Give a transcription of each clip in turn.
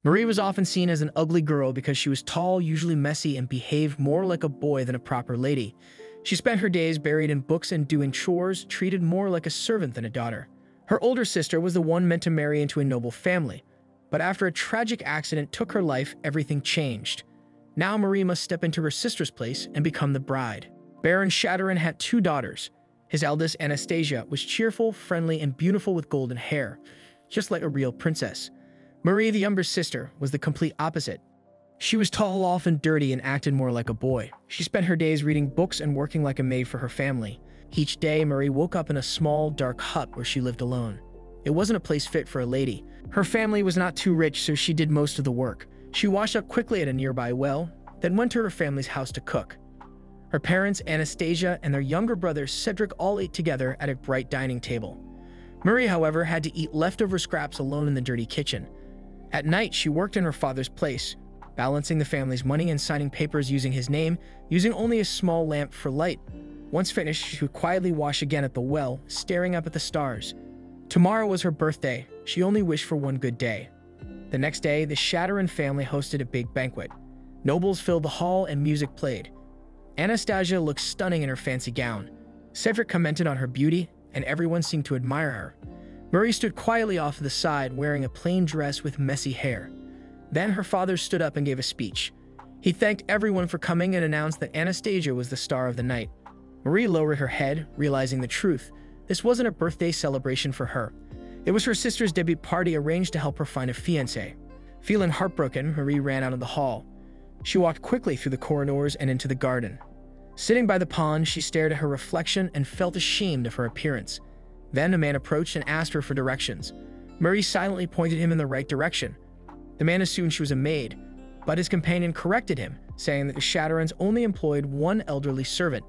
Marie was often seen as an ugly girl because she was tall, usually messy, and behaved more like a boy than a proper lady. She spent her days buried in books and doing chores, treated more like a servant than a daughter. Her older sister was the one meant to marry into a noble family, but after a tragic accident took her life, everything changed. Now Marie must step into her sister's place and become the bride. Baron Shadowrun had two daughters. His eldest, Anastasia, was cheerful, friendly, and beautiful with golden hair, just like a real princess. Marie, the younger sister, was the complete opposite. She was tall, often dirty, and acted more like a boy. She spent her days reading books and working like a maid for her family. Each day, Marie woke up in a small, dark hut where she lived alone. It wasn't a place fit for a lady. Her family was not too rich, so she did most of the work. She washed up quickly at a nearby well, then went to her family's house to cook. Her parents, Anastasia, and their younger brother, Cedric, all ate together at a bright dining table. Marie, however, had to eat leftover scraps alone in the dirty kitchen. At night, she worked in her father's place, balancing the family's money and signing papers using his name, using only a small lamp for light. Once finished, she would quietly wash again at the well, staring up at the stars. Tomorrow was her birthday. She only wished for one good day. The next day, the Shadowrun family hosted a big banquet. Nobles filled the hall and music played. Anastasia looked stunning in her fancy gown. Cedric commented on her beauty, and everyone seemed to admire her. Marie stood quietly off to the side, wearing a plain dress with messy hair. Then her father stood up and gave a speech. He thanked everyone for coming and announced that Anastasia was the star of the night. Marie lowered her head, realizing the truth. This wasn't a birthday celebration for her. It was her sister's debut party arranged to help her find a fiancé. Feeling heartbroken, Marie ran out of the hall. She walked quickly through the corridors and into the garden. Sitting by the pond, she stared at her reflection and felt ashamed of her appearance. Then a man approached and asked her for directions. Marie silently pointed him in the right direction. The man assumed she was a maid, but his companion corrected him, saying that the Shadowruns only employed one elderly servant.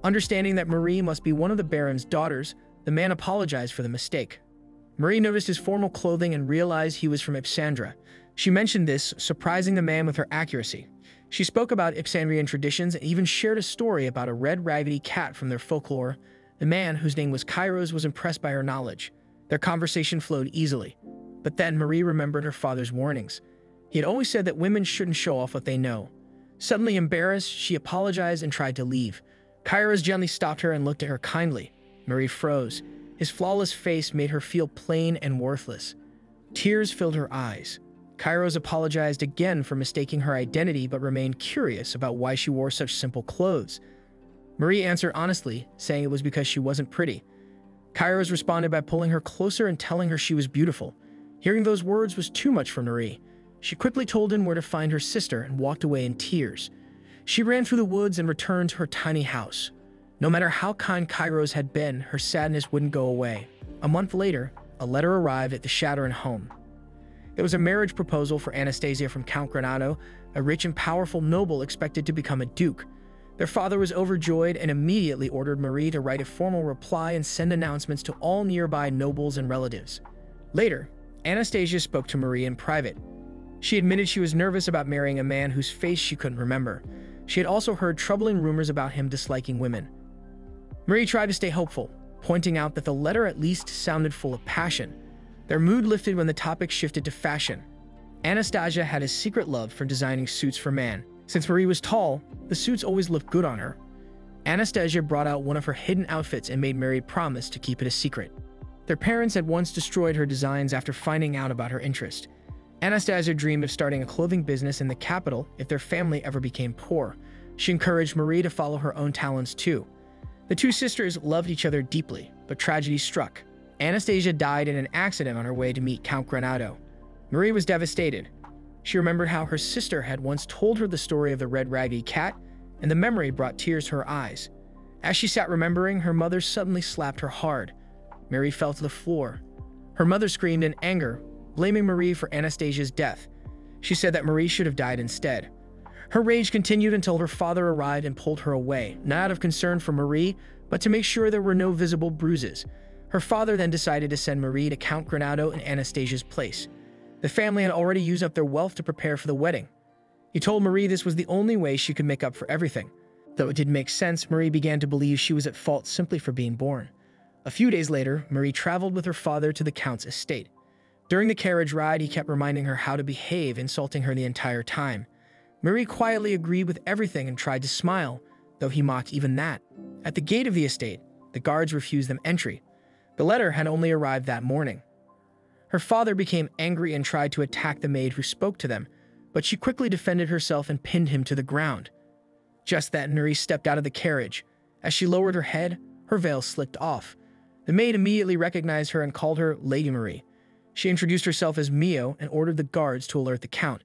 Understanding that Marie must be one of the Baron's daughters, the man apologized for the mistake. Marie noticed his formal clothing and realized he was from Ipsandra. She mentioned this, surprising the man with her accuracy. She spoke about Ipsandrian traditions and even shared a story about a red raggedy cat from their folklore. The man, whose name was Kairos, was impressed by her knowledge. Their conversation flowed easily. But then Marie remembered her father's warnings. He had always said that women shouldn't show off what they know. Suddenly embarrassed, she apologized and tried to leave. Kairos gently stopped her and looked at her kindly. Marie froze. His flawless face made her feel plain and worthless. Tears filled her eyes. Kairos apologized again for mistaking her identity but remained curious about why she wore such simple clothes. Marie answered honestly, saying it was because she wasn't pretty. Kairos responded by pulling her closer and telling her she was beautiful. Hearing those words was too much for Marie. She quickly told him where to find her sister and walked away in tears. She ran through the woods and returned to her tiny house. No matter how kind Kairos had been, her sadness wouldn't go away. A month later, a letter arrived at the Shadowrun home. It was a marriage proposal for Anastasia from Count Granado, a rich and powerful noble expected to become a duke. Their father was overjoyed and immediately ordered Marie to write a formal reply and send announcements to all nearby nobles and relatives. Later, Anastasia spoke to Marie in private. She admitted she was nervous about marrying a man whose face she couldn't remember. She had also heard troubling rumors about him disliking women. Marie tried to stay hopeful, pointing out that the letter at least sounded full of passion. Their mood lifted when the topic shifted to fashion. Anastasia had a secret love for designing suits for man. Since Marie was tall, the suits always looked good on her. Anastasia brought out one of her hidden outfits and made Marie promise to keep it a secret. Their parents had once destroyed her designs after finding out about her interest. Anastasia dreamed of starting a clothing business in the capital if their family ever became poor. She encouraged Marie to follow her own talents too. The two sisters loved each other deeply, but tragedy struck. Anastasia died in an accident on her way to meet Count Granado. Marie was devastated. She remembered how her sister had once told her the story of the red raggedy cat, and the memory brought tears to her eyes. As she sat remembering, her mother suddenly slapped her hard. Marie fell to the floor. Her mother screamed in anger, blaming Marie for Anastasia's death. She said that Marie should have died instead. Her rage continued until her father arrived and pulled her away, not out of concern for Marie, but to make sure there were no visible bruises. Her father then decided to send Marie to Count Granado in Anastasia's place. The family had already used up their wealth to prepare for the wedding. He told Marie this was the only way she could make up for everything. Though it didn't make sense, Marie began to believe she was at fault simply for being born. A few days later, Marie traveled with her father to the Count's estate. During the carriage ride, he kept reminding her how to behave, insulting her the entire time. Marie quietly agreed with everything and tried to smile, though he mocked even that. At the gate of the estate, the guards refused them entry. The letter had only arrived that morning. Her father became angry and tried to attack the maid who spoke to them, but she quickly defended herself and pinned him to the ground. Just then, Marie stepped out of the carriage. As she lowered her head, her veil slipped off. The maid immediately recognized her and called her Lady Marie. She introduced herself as Mio and ordered the guards to alert the Count.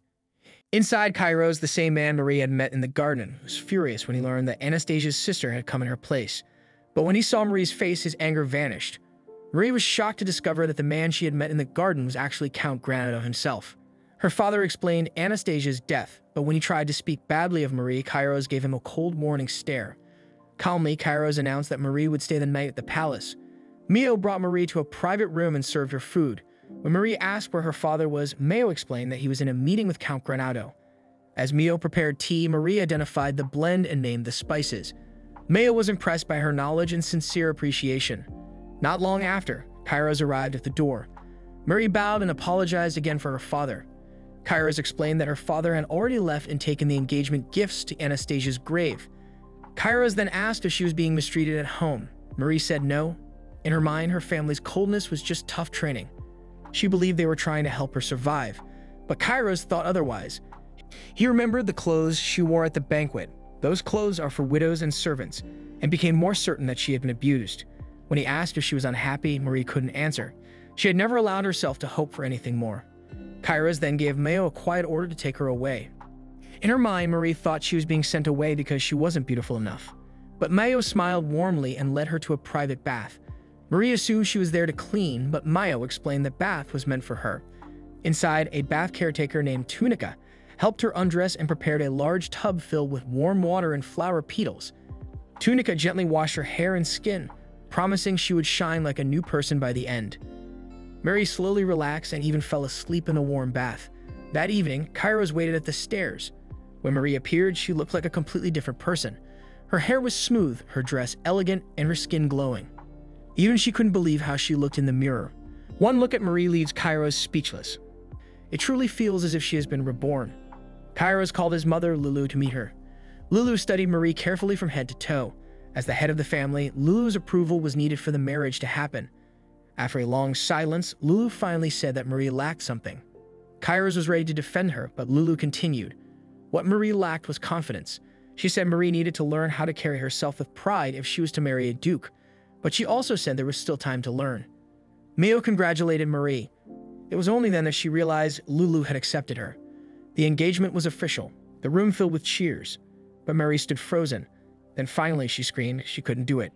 Inside Kairos, the same man Marie had met in the garden was furious when he learned that Anastasia's sister had come in her place. But when he saw Marie's face, his anger vanished. Marie was shocked to discover that the man she had met in the garden was actually Count Granado himself. Her father explained Anastasia's death, but when he tried to speak badly of Marie, Kairos gave him a cold warning stare. Calmly, Kairos announced that Marie would stay the night at the palace. Mio brought Marie to a private room and served her food. When Marie asked where her father was, Mio explained that he was in a meeting with Count Granado. As Mio prepared tea, Marie identified the blend and named the spices. Mio was impressed by her knowledge and sincere appreciation. Not long after, Kairos arrived at the door. Marie bowed and apologized again for her father. Kairos explained that her father had already left and taken the engagement gifts to Anastasia's grave. Kairos then asked if she was being mistreated at home. Marie said no. In her mind, her family's coldness was just tough training. She believed they were trying to help her survive, but Kairos thought otherwise. He remembered the clothes she wore at the banquet. Those clothes are for widows and servants, and became more certain that she had been abused. When he asked if she was unhappy, Marie couldn't answer. She had never allowed herself to hope for anything more. Kairos then gave Mio a quiet order to take her away. In her mind, Marie thought she was being sent away because she wasn't beautiful enough. But Mio smiled warmly and led her to a private bath. Marie assumed she was there to clean, but Mio explained the bath was meant for her. Inside, a bath caretaker named Tunica helped her undress and prepared a large tub filled with warm water and flower petals. Tunica gently washed her hair and skin, promising she would shine like a new person by the end. Marie slowly relaxed and even fell asleep in the warm bath. That evening, Kairos waited at the stairs. When Marie appeared, she looked like a completely different person. Her hair was smooth, her dress elegant, and her skin glowing. Even she couldn't believe how she looked in the mirror. One look at Marie leaves Kairos speechless. It truly feels as if she has been reborn. Kairos called his mother, Lulu, to meet her. Lulu studied Marie carefully from head to toe. As the head of the family, Lulu's approval was needed for the marriage to happen. After a long silence, Lulu finally said that Marie lacked something. Kairos was ready to defend her, but Lulu continued. What Marie lacked was confidence. She said Marie needed to learn how to carry herself with pride if she was to marry a duke, but she also said there was still time to learn. Mio congratulated Marie. It was only then that she realized Lulu had accepted her. The engagement was official, the room filled with cheers, but Marie stood frozen. Then finally she screamed she couldn't do it.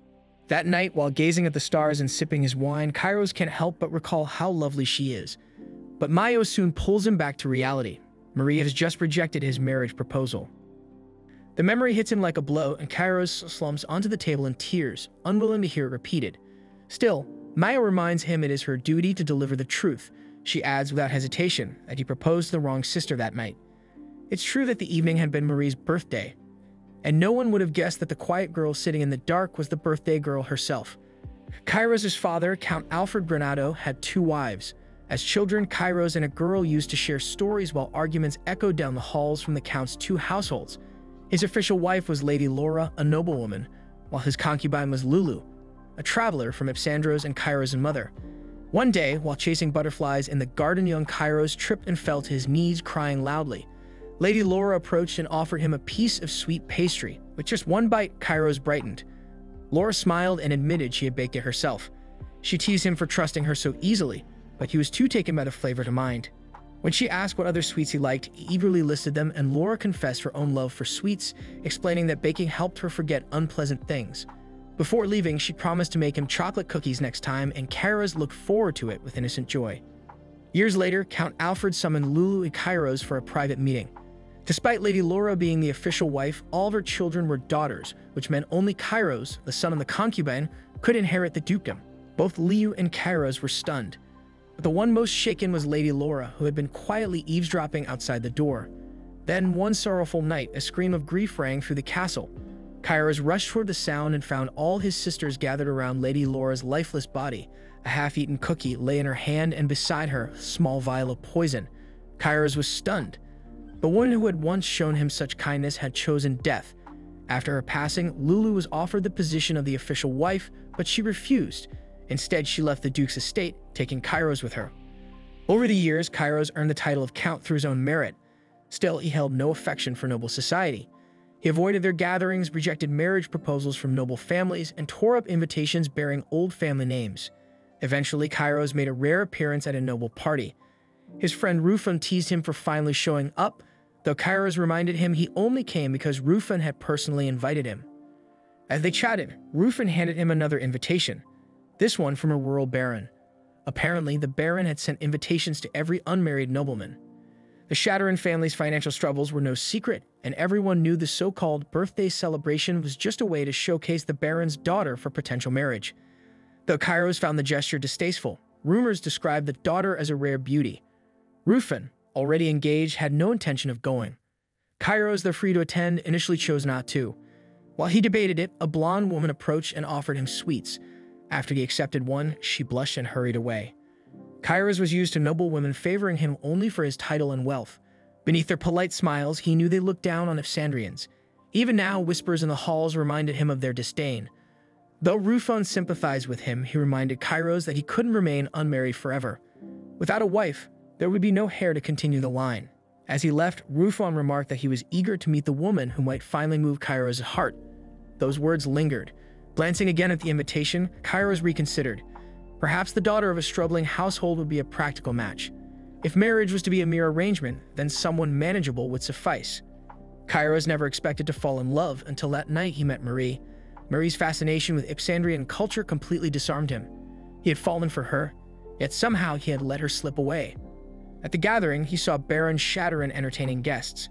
That night, while gazing at the stars and sipping his wine, Kairos can't help but recall how lovely she is. But Mio soon pulls him back to reality. Marie has just rejected his marriage proposal. The memory hits him like a blow, and Kairos slumps onto the table in tears, unwilling to hear it repeated. Still, Mio reminds him it is her duty to deliver the truth. She adds without hesitation that he proposed to the wrong sister that night. It's true that the evening had been Marie's birthday, and no one would have guessed that the quiet girl sitting in the dark was the birthday girl herself. Kairos' father, Count Alfred Granado, had 2 wives. As children, Kairos and a girl used to share stories while arguments echoed down the halls from the Count's 2 households. His official wife was Lady Laura, a noblewoman, while his concubine was Lulu, a traveler from Ipsandros and Kairos' mother. One day, while chasing butterflies in the garden, young Kairos tripped and fell to his knees, crying loudly. Lady Laura approached and offered him a piece of sweet pastry. With just one bite, Kairos brightened. Laura smiled and admitted she had baked it herself. She teased him for trusting her so easily, but he was too taken by the flavor to mind. When she asked what other sweets he liked, he eagerly listed them, and Laura confessed her own love for sweets, explaining that baking helped her forget unpleasant things. Before leaving, she promised to make him chocolate cookies next time, and Kairos looked forward to it with innocent joy. Years later, Count Alfred summoned Lulu and Kairos for a private meeting. Despite Lady Laura being the official wife, all of her children were daughters, which meant only Kairos, the son of the concubine, could inherit the dukedom. Both Liu and Kairos were stunned. But the one most shaken was Lady Laura, who had been quietly eavesdropping outside the door. Then, one sorrowful night, a scream of grief rang through the castle. Kairos rushed toward the sound and found all his sisters gathered around Lady Laura's lifeless body. A half-eaten cookie lay in her hand, and beside her, a small vial of poison. Kairos was stunned. The woman who had once shown him such kindness had chosen death. After her passing, Lulu was offered the position of the official wife, but she refused. Instead, she left the Duke's estate, taking Kairos with her. Over the years, Kairos earned the title of Count through his own merit. Still, he held no affection for noble society. He avoided their gatherings, rejected marriage proposals from noble families, and tore up invitations bearing old family names. Eventually, Kairos made a rare appearance at a noble party. His friend Rufun teased him for finally showing up, though Kairos reminded him he only came because Rufun had personally invited him. As they chatted, Rufun handed him another invitation, this one from a rural baron. Apparently, the baron had sent invitations to every unmarried nobleman. The Shatteran family's financial struggles were no secret, and everyone knew the so-called birthday celebration was just a way to showcase the baron's daughter for potential marriage. Though Kairos found the gesture distasteful, rumors described the daughter as a rare beauty. Rufun, already engaged, had no intention of going. Kairos, though free to attend, initially chose not to. While he debated it, a blonde woman approached and offered him sweets. After he accepted one, she blushed and hurried away. Kairos was used to noble women favoring him only for his title and wealth. Beneath their polite smiles, he knew they looked down on Ipsandrians. Even now, whispers in the halls reminded him of their disdain. Though Rufun sympathized with him, he reminded Kairos that he couldn't remain unmarried forever. Without a wife, there would be no heir to continue the line. As he left, Rufun remarked that he was eager to meet the woman who might finally move Kairos' heart. Those words lingered. Glancing again at the invitation, Kairos reconsidered. Perhaps the daughter of a struggling household would be a practical match. If marriage was to be a mere arrangement, then someone manageable would suffice. Kairos never expected to fall in love until that night he met Marie. Marie's fascination with Ipsandrian culture completely disarmed him. He had fallen for her, yet somehow he had let her slip away. At the gathering, he saw Baron Shatteran entertaining guests.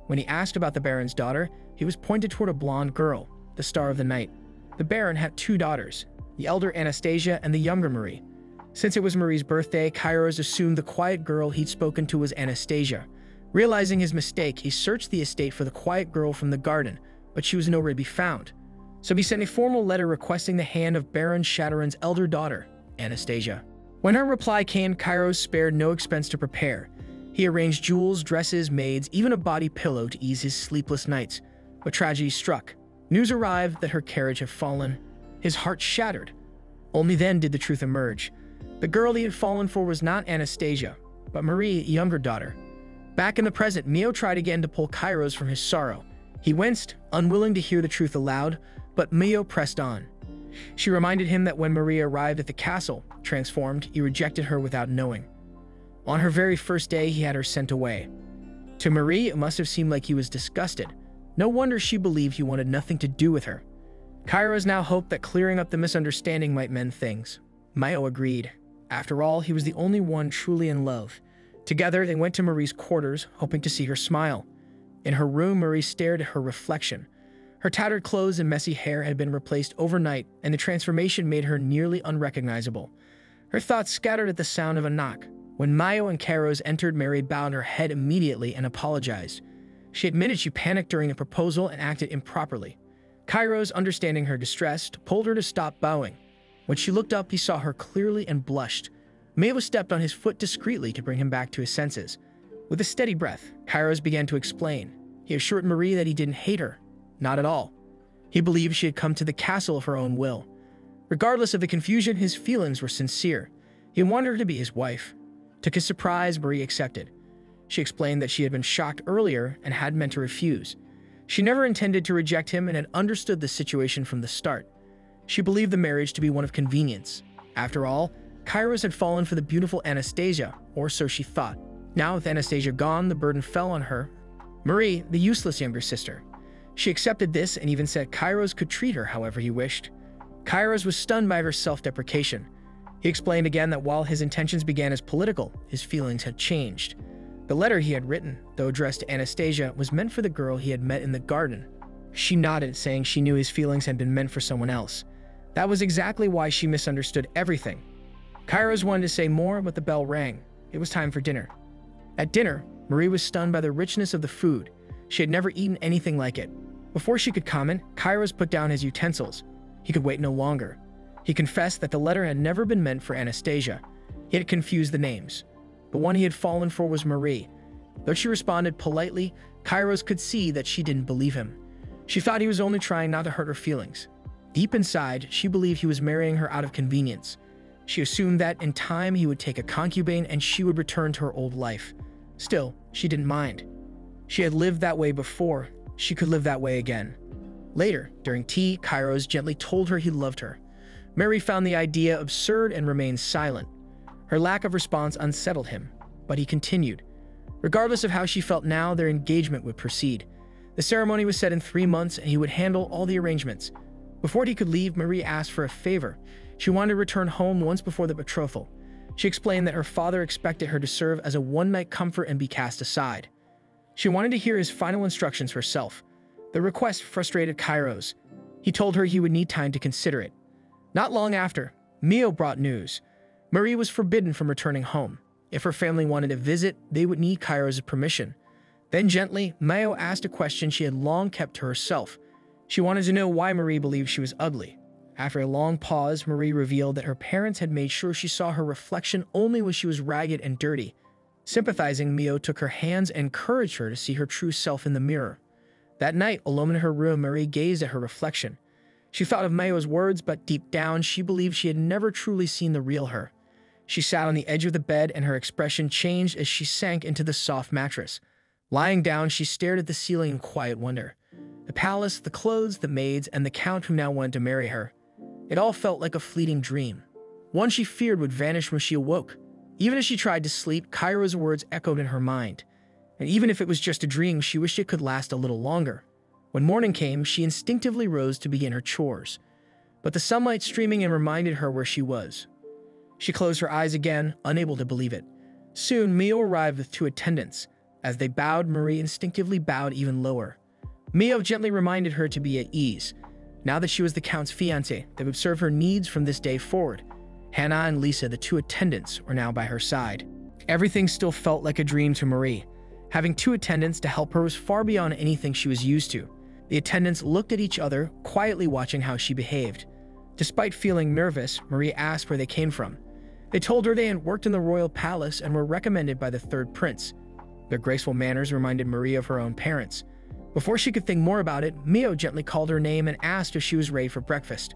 When he asked about the Baron's daughter, he was pointed toward a blonde girl, the star of the night. The Baron had two daughters, the elder Anastasia and the younger Marie. Since it was Marie's birthday, Kairos assumed the quiet girl he'd spoken to was Anastasia. Realizing his mistake, he searched the estate for the quiet girl from the garden, but she was nowhere to be found. So he sent a formal letter requesting the hand of Baron Shatteran's elder daughter, Anastasia. When her reply came, Kairos spared no expense to prepare. He arranged jewels, dresses, maids, even a body pillow to ease his sleepless nights. But tragedy struck. News arrived that her carriage had fallen. His heart shattered. Only then did the truth emerge. The girl he had fallen for was not Anastasia, but Marie, younger daughter. Back in the present, Mio tried again to pull Kairos from his sorrow. He winced, unwilling to hear the truth aloud, but Mio pressed on. She reminded him that when Marie arrived at the castle, transformed, he rejected her without knowing. On her very first day, he had her sent away. To Marie, it must have seemed like he was disgusted. No wonder she believed he wanted nothing to do with her. Kairos now hoped that clearing up the misunderstanding might mend things. Mio agreed. After all, he was the only one truly in love. Together, they went to Marie's quarters, hoping to see her smile. In her room, Marie stared at her reflection. Her tattered clothes and messy hair had been replaced overnight, and the transformation made her nearly unrecognizable. Her thoughts scattered at the sound of a knock. When Mio and Kairos entered, Marie bowed her head immediately and apologized. She admitted she panicked during the proposal and acted improperly. Kairos, understanding her distress, pulled her to stop bowing. When she looked up, he saw her clearly and blushed. Mio stepped on his foot discreetly to bring him back to his senses. With a steady breath, Kairos began to explain. He assured Marie that he didn't hate her. Not at all. He believed she had come to the castle of her own will. Regardless of the confusion, his feelings were sincere. He wanted her to be his wife. To his surprise, Marie accepted. She explained that she had been shocked earlier and had meant to refuse. She never intended to reject him and had understood the situation from the start. She believed the marriage to be one of convenience. After all, Kairos had fallen for the beautiful Anastasia, or so she thought. Now, with Anastasia gone, the burden fell on her. Marie, the useless younger sister. She accepted this and even said Kairos could treat her however he wished. Kairos was stunned by her self-deprecation. He explained again that while his intentions began as political, his feelings had changed. The letter he had written, though addressed to Anastasia, was meant for the girl he had met in the garden. She nodded, saying she knew his feelings had been meant for someone else. That was exactly why she misunderstood everything. Kairos wanted to say more, but the bell rang. It was time for dinner. At dinner, Marie was stunned by the richness of the food. She had never eaten anything like it. Before she could comment, Kairos put down his utensils. He could wait no longer. He confessed that the letter had never been meant for Anastasia. He had confused the names. The one he had fallen for was Marie. Though she responded politely, Kairos could see that she didn't believe him. She thought he was only trying not to hurt her feelings. Deep inside, she believed he was marrying her out of convenience. She assumed that in time he would take a concubine and she would return to her old life. Still, she didn't mind. She had lived that way before. She could live that way again. Later, during tea, Kairos gently told her he loved her. Mary found the idea absurd and remained silent. Her lack of response unsettled him, but he continued. Regardless of how she felt now, their engagement would proceed. The ceremony was set in 3 months and he would handle all the arrangements. Before he could leave, Marie asked for a favor. She wanted to return home once before the betrothal. She explained that her father expected her to serve as a one-night comfort and be cast aside. She wanted to hear his final instructions herself. The request frustrated Kairos. He told her he would need time to consider it. Not long after, Mio brought news. Marie was forbidden from returning home. If her family wanted to visit, they would need Kairos' permission. Then gently, Mio asked a question she had long kept to herself. She wanted to know why Marie believed she was ugly. After a long pause, Marie revealed that her parents had made sure she saw her reflection only when she was ragged and dirty. Sympathizing, Mio took her hands and encouraged her to see her true self in the mirror. That night, alone in her room, Marie gazed at her reflection. She thought of Mio's words, but deep down, she believed she had never truly seen the real her. She sat on the edge of the bed and her expression changed as she sank into the soft mattress. Lying down, she stared at the ceiling in quiet wonder. The palace, the clothes, the maids, and the count who now wanted to marry her. It all felt like a fleeting dream. One she feared would vanish when she awoke. Even as she tried to sleep, Kairos' words echoed in her mind. And even if it was just a dream, she wished it could last a little longer. When morning came, she instinctively rose to begin her chores. But the sunlight streaming in reminded her where she was. She closed her eyes again, unable to believe it. Soon, Mio arrived with 2 attendants. As they bowed, Marie instinctively bowed even lower. Mio gently reminded her to be at ease. Now that she was the Count's fiancé, they would serve her needs from this day forward. Hannah and Lisa, the 2 attendants, were now by her side. Everything still felt like a dream to Marie. Having 2 attendants to help her was far beyond anything she was used to. The attendants looked at each other, quietly watching how she behaved. Despite feeling nervous, Marie asked where they came from. They told her they had worked in the royal palace and were recommended by the 3rd prince. Their graceful manners reminded Marie of her own parents. Before she could think more about it, Mio gently called her name and asked if she was ready for breakfast.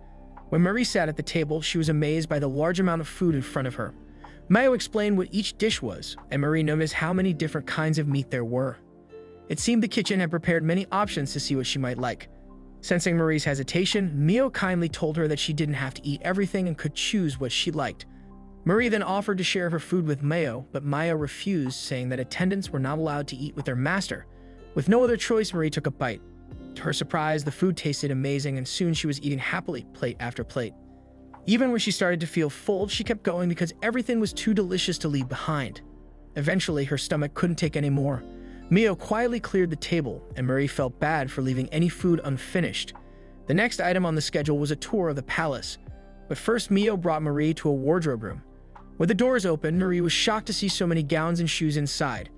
When Marie sat at the table, she was amazed by the large amount of food in front of her. Mio explained what each dish was, and Marie noticed how many different kinds of meat there were. It seemed the kitchen had prepared many options to see what she might like. Sensing Marie's hesitation, Mio kindly told her that she didn't have to eat everything and could choose what she liked. Marie then offered to share her food with Mio, but Mio refused, saying that attendants were not allowed to eat with their master. With no other choice, Marie took a bite. To her surprise, the food tasted amazing, and soon she was eating happily, plate after plate. Even when she started to feel full, she kept going because everything was too delicious to leave behind. Eventually, her stomach couldn't take any more. Mio quietly cleared the table, and Marie felt bad for leaving any food unfinished. The next item on the schedule was a tour of the palace. But first, Mio brought Marie to a wardrobe room. With the doors open, Marie was shocked to see so many gowns and shoes inside.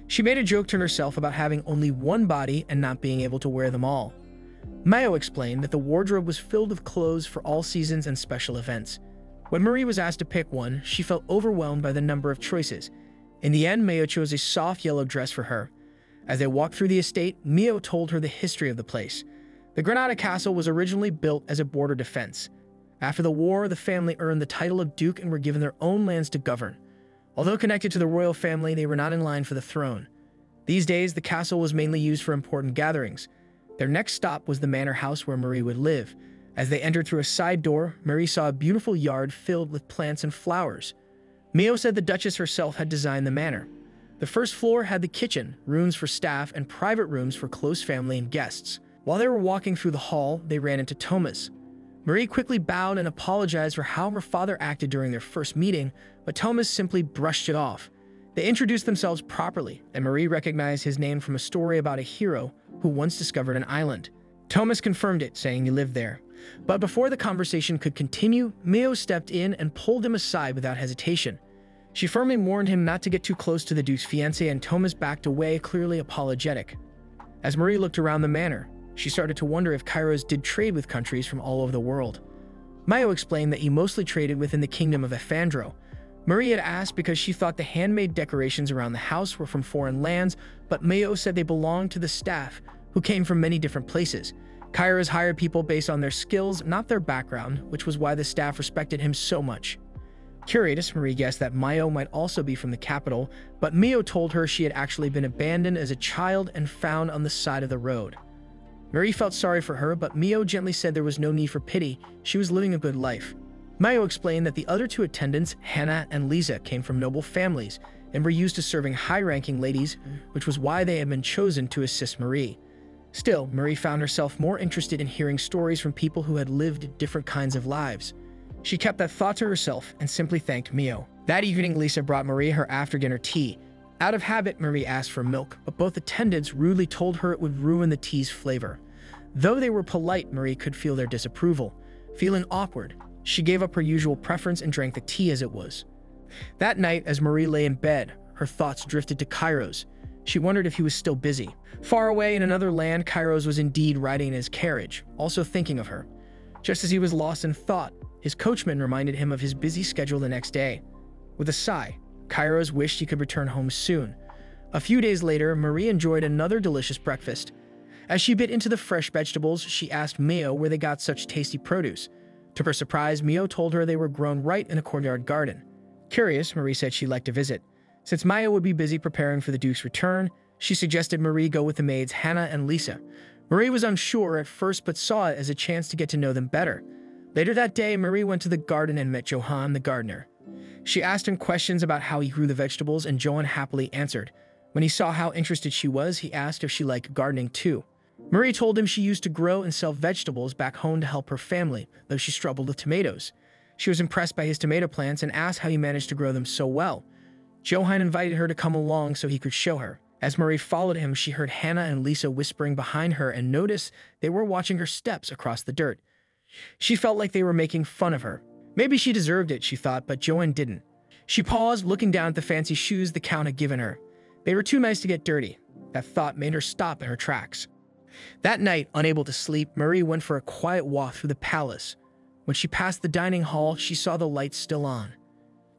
She made a joke to herself about having only one body and not being able to wear them all. Mio explained that the wardrobe was filled with clothes for all seasons and special events. When Marie was asked to pick one, she felt overwhelmed by the number of choices. In the end, Mio chose a soft yellow dress for her. As they walked through the estate, Mio told her the history of the place. The Granada Castle was originally built as a border defense. After the war, the family earned the title of Duke and were given their own lands to govern. Although connected to the royal family, they were not in line for the throne. These days, the castle was mainly used for important gatherings. Their next stop was the manor house where Marie would live. As they entered through a side door, Marie saw a beautiful yard filled with plants and flowers. Mio said the Duchess herself had designed the manor. The first floor had the kitchen, rooms for staff, and private rooms for close family and guests. While they were walking through the hall, they ran into Thomas. Marie quickly bowed and apologized for how her father acted during their first meeting, but Thomas simply brushed it off. They introduced themselves properly, and Marie recognized his name from a story about a hero who once discovered an island. Thomas confirmed it, saying he lived there. But before the conversation could continue, Mio stepped in and pulled him aside without hesitation. She firmly warned him not to get too close to the Duke's fiancé, and Thomas backed away, clearly apologetic. As Marie looked around the manor, she started to wonder if Kairos did trade with countries from all over the world. Mayo explained that he mostly traded within the kingdom of Efandro. Marie had asked because she thought the handmade decorations around the house were from foreign lands, but Mayo said they belonged to the staff, who came from many different places. Kairos hired people based on their skills, not their background, which was why the staff respected him so much. Curious, Marie guessed that Mayo might also be from the capital, but Mio told her she had actually been abandoned as a child and found on the side of the road. Marie felt sorry for her, but Mio gently said there was no need for pity. She was living a good life. Mayo explained that the other two attendants, Hannah and Lisa, came from noble families and were used to serving high-ranking ladies, which was why they had been chosen to assist Marie. Still, Marie found herself more interested in hearing stories from people who had lived different kinds of lives. She kept that thought to herself and simply thanked Mio. That evening, Lisa brought Marie her after-dinner tea. Out of habit, Marie asked for milk, but both attendants rudely told her it would ruin the tea's flavor. Though they were polite, Marie could feel their disapproval. Feeling awkward, she gave up her usual preference and drank the tea as it was. That night, as Marie lay in bed, her thoughts drifted to Kairos. She wondered if he was still busy. Far away in another land, Kairos was indeed riding in his carriage, also thinking of her. Just as he was lost in thought, his coachman reminded him of his busy schedule the next day. With a sigh, Kairos wished he could return home soon. A few days later, Marie enjoyed another delicious breakfast. As she bit into the fresh vegetables, she asked Mio where they got such tasty produce. To her surprise, Mio told her they were grown right in a courtyard garden. Curious, Marie said she'd like to visit. Since Maya would be busy preparing for the Duke's return, she suggested Marie go with the maids Hannah and Lisa. Marie was unsure at first but saw it as a chance to get to know them better. Later that day, Marie went to the garden and met Johan, the gardener. She asked him questions about how he grew the vegetables, and Johan happily answered. When he saw how interested she was, he asked if she liked gardening too. Marie told him she used to grow and sell vegetables back home to help her family, though she struggled with tomatoes. She was impressed by his tomato plants and asked how he managed to grow them so well. Johan invited her to come along so he could show her. As Marie followed him, she heard Hannah and Lisa whispering behind her and noticed they were watching her steps across the dirt. She felt like they were making fun of her. Maybe she deserved it, she thought, but Johan didn't. She paused, looking down at the fancy shoes the Count had given her. They were too nice to get dirty. That thought made her stop in her tracks. That night, unable to sleep, Marie went for a quiet walk through the palace. When she passed the dining hall, she saw the lights still on.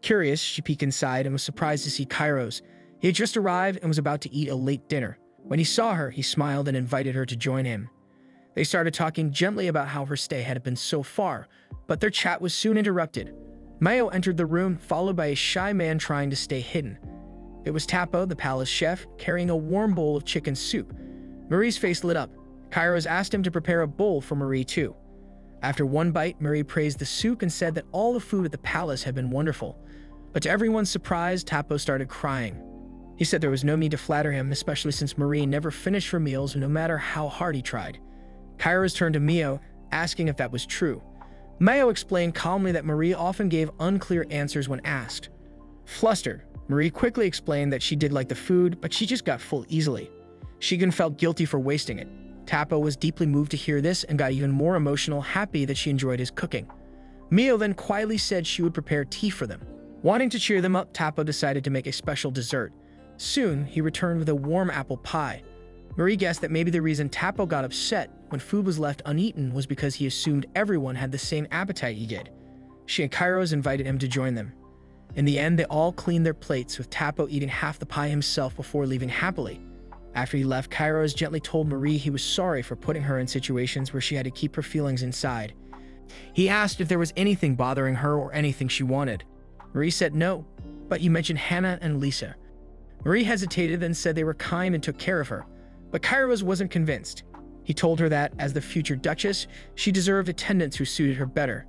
Curious, she peeked inside and was surprised to see Kairos. He had just arrived and was about to eat a late dinner. When he saw her, he smiled and invited her to join him. They started talking gently about how her stay had been so far, but their chat was soon interrupted. Mayo entered the room, followed by a shy man trying to stay hidden. It was Tapo, the palace chef, carrying a warm bowl of chicken soup. Marie's face lit up. Kairos asked him to prepare a bowl for Marie too. After one bite, Marie praised the soup and said that all the food at the palace had been wonderful. But to everyone's surprise, Tapo started crying. He said there was no need to flatter him, especially since Marie never finished her meals no matter how hard he tried. Kairos turned to Mio, asking if that was true. Mayo explained calmly that Marie often gave unclear answers when asked. Flustered, Marie quickly explained that she did like the food, but she just got full easily. She even felt guilty for wasting it. Tapo was deeply moved to hear this and got even more emotional, happy that she enjoyed his cooking. Mio then quietly said she would prepare tea for them. Wanting to cheer them up, Tapo decided to make a special dessert. Soon, he returned with a warm apple pie. Marie guessed that maybe the reason Tapo got upset when food was left uneaten was because he assumed everyone had the same appetite he did. She and Kairos invited him to join them. In the end, they all cleaned their plates, with Tapo eating half the pie himself before leaving happily. After he left, Kairos gently told Marie he was sorry for putting her in situations where she had to keep her feelings inside. He asked if there was anything bothering her or anything she wanted. Marie said no, but you mentioned Hannah and Lisa. Marie hesitated and said they were kind and took care of her, but Kairos wasn't convinced. He told her that, as the future duchess, she deserved attendants who suited her better.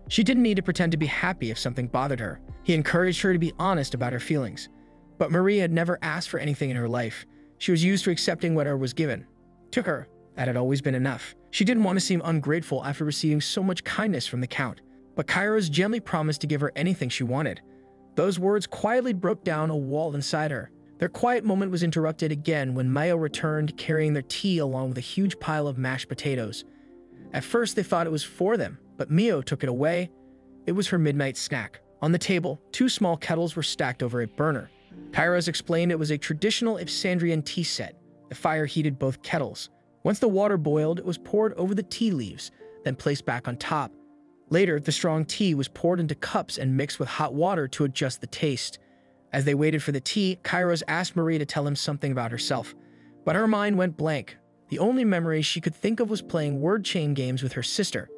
She didn't need to pretend to be happy if something bothered her. He encouraged her to be honest about her feelings. But Marie had never asked for anything in her life. She was used to accepting whatever was given. To her, that had always been enough. She didn't want to seem ungrateful after receiving so much kindness from the Count. But Kairos gently promised to give her anything she wanted. Those words quietly broke down a wall inside her. Their quiet moment was interrupted again when Mayo returned, carrying their tea along with a huge pile of mashed potatoes. At first, they thought it was for them, but Mio took it away. It was her midnight snack. On the table, 2 small kettles were stacked over a burner. Kairos explained it was a traditional Ipsandrian tea set. The fire heated both kettles. Once the water boiled, it was poured over the tea leaves, then placed back on top. Later, the strong tea was poured into cups and mixed with hot water to adjust the taste. As they waited for the tea, Kairos asked Marie to tell him something about herself, but her mind went blank. The only memory she could think of was playing word chain games with her sister.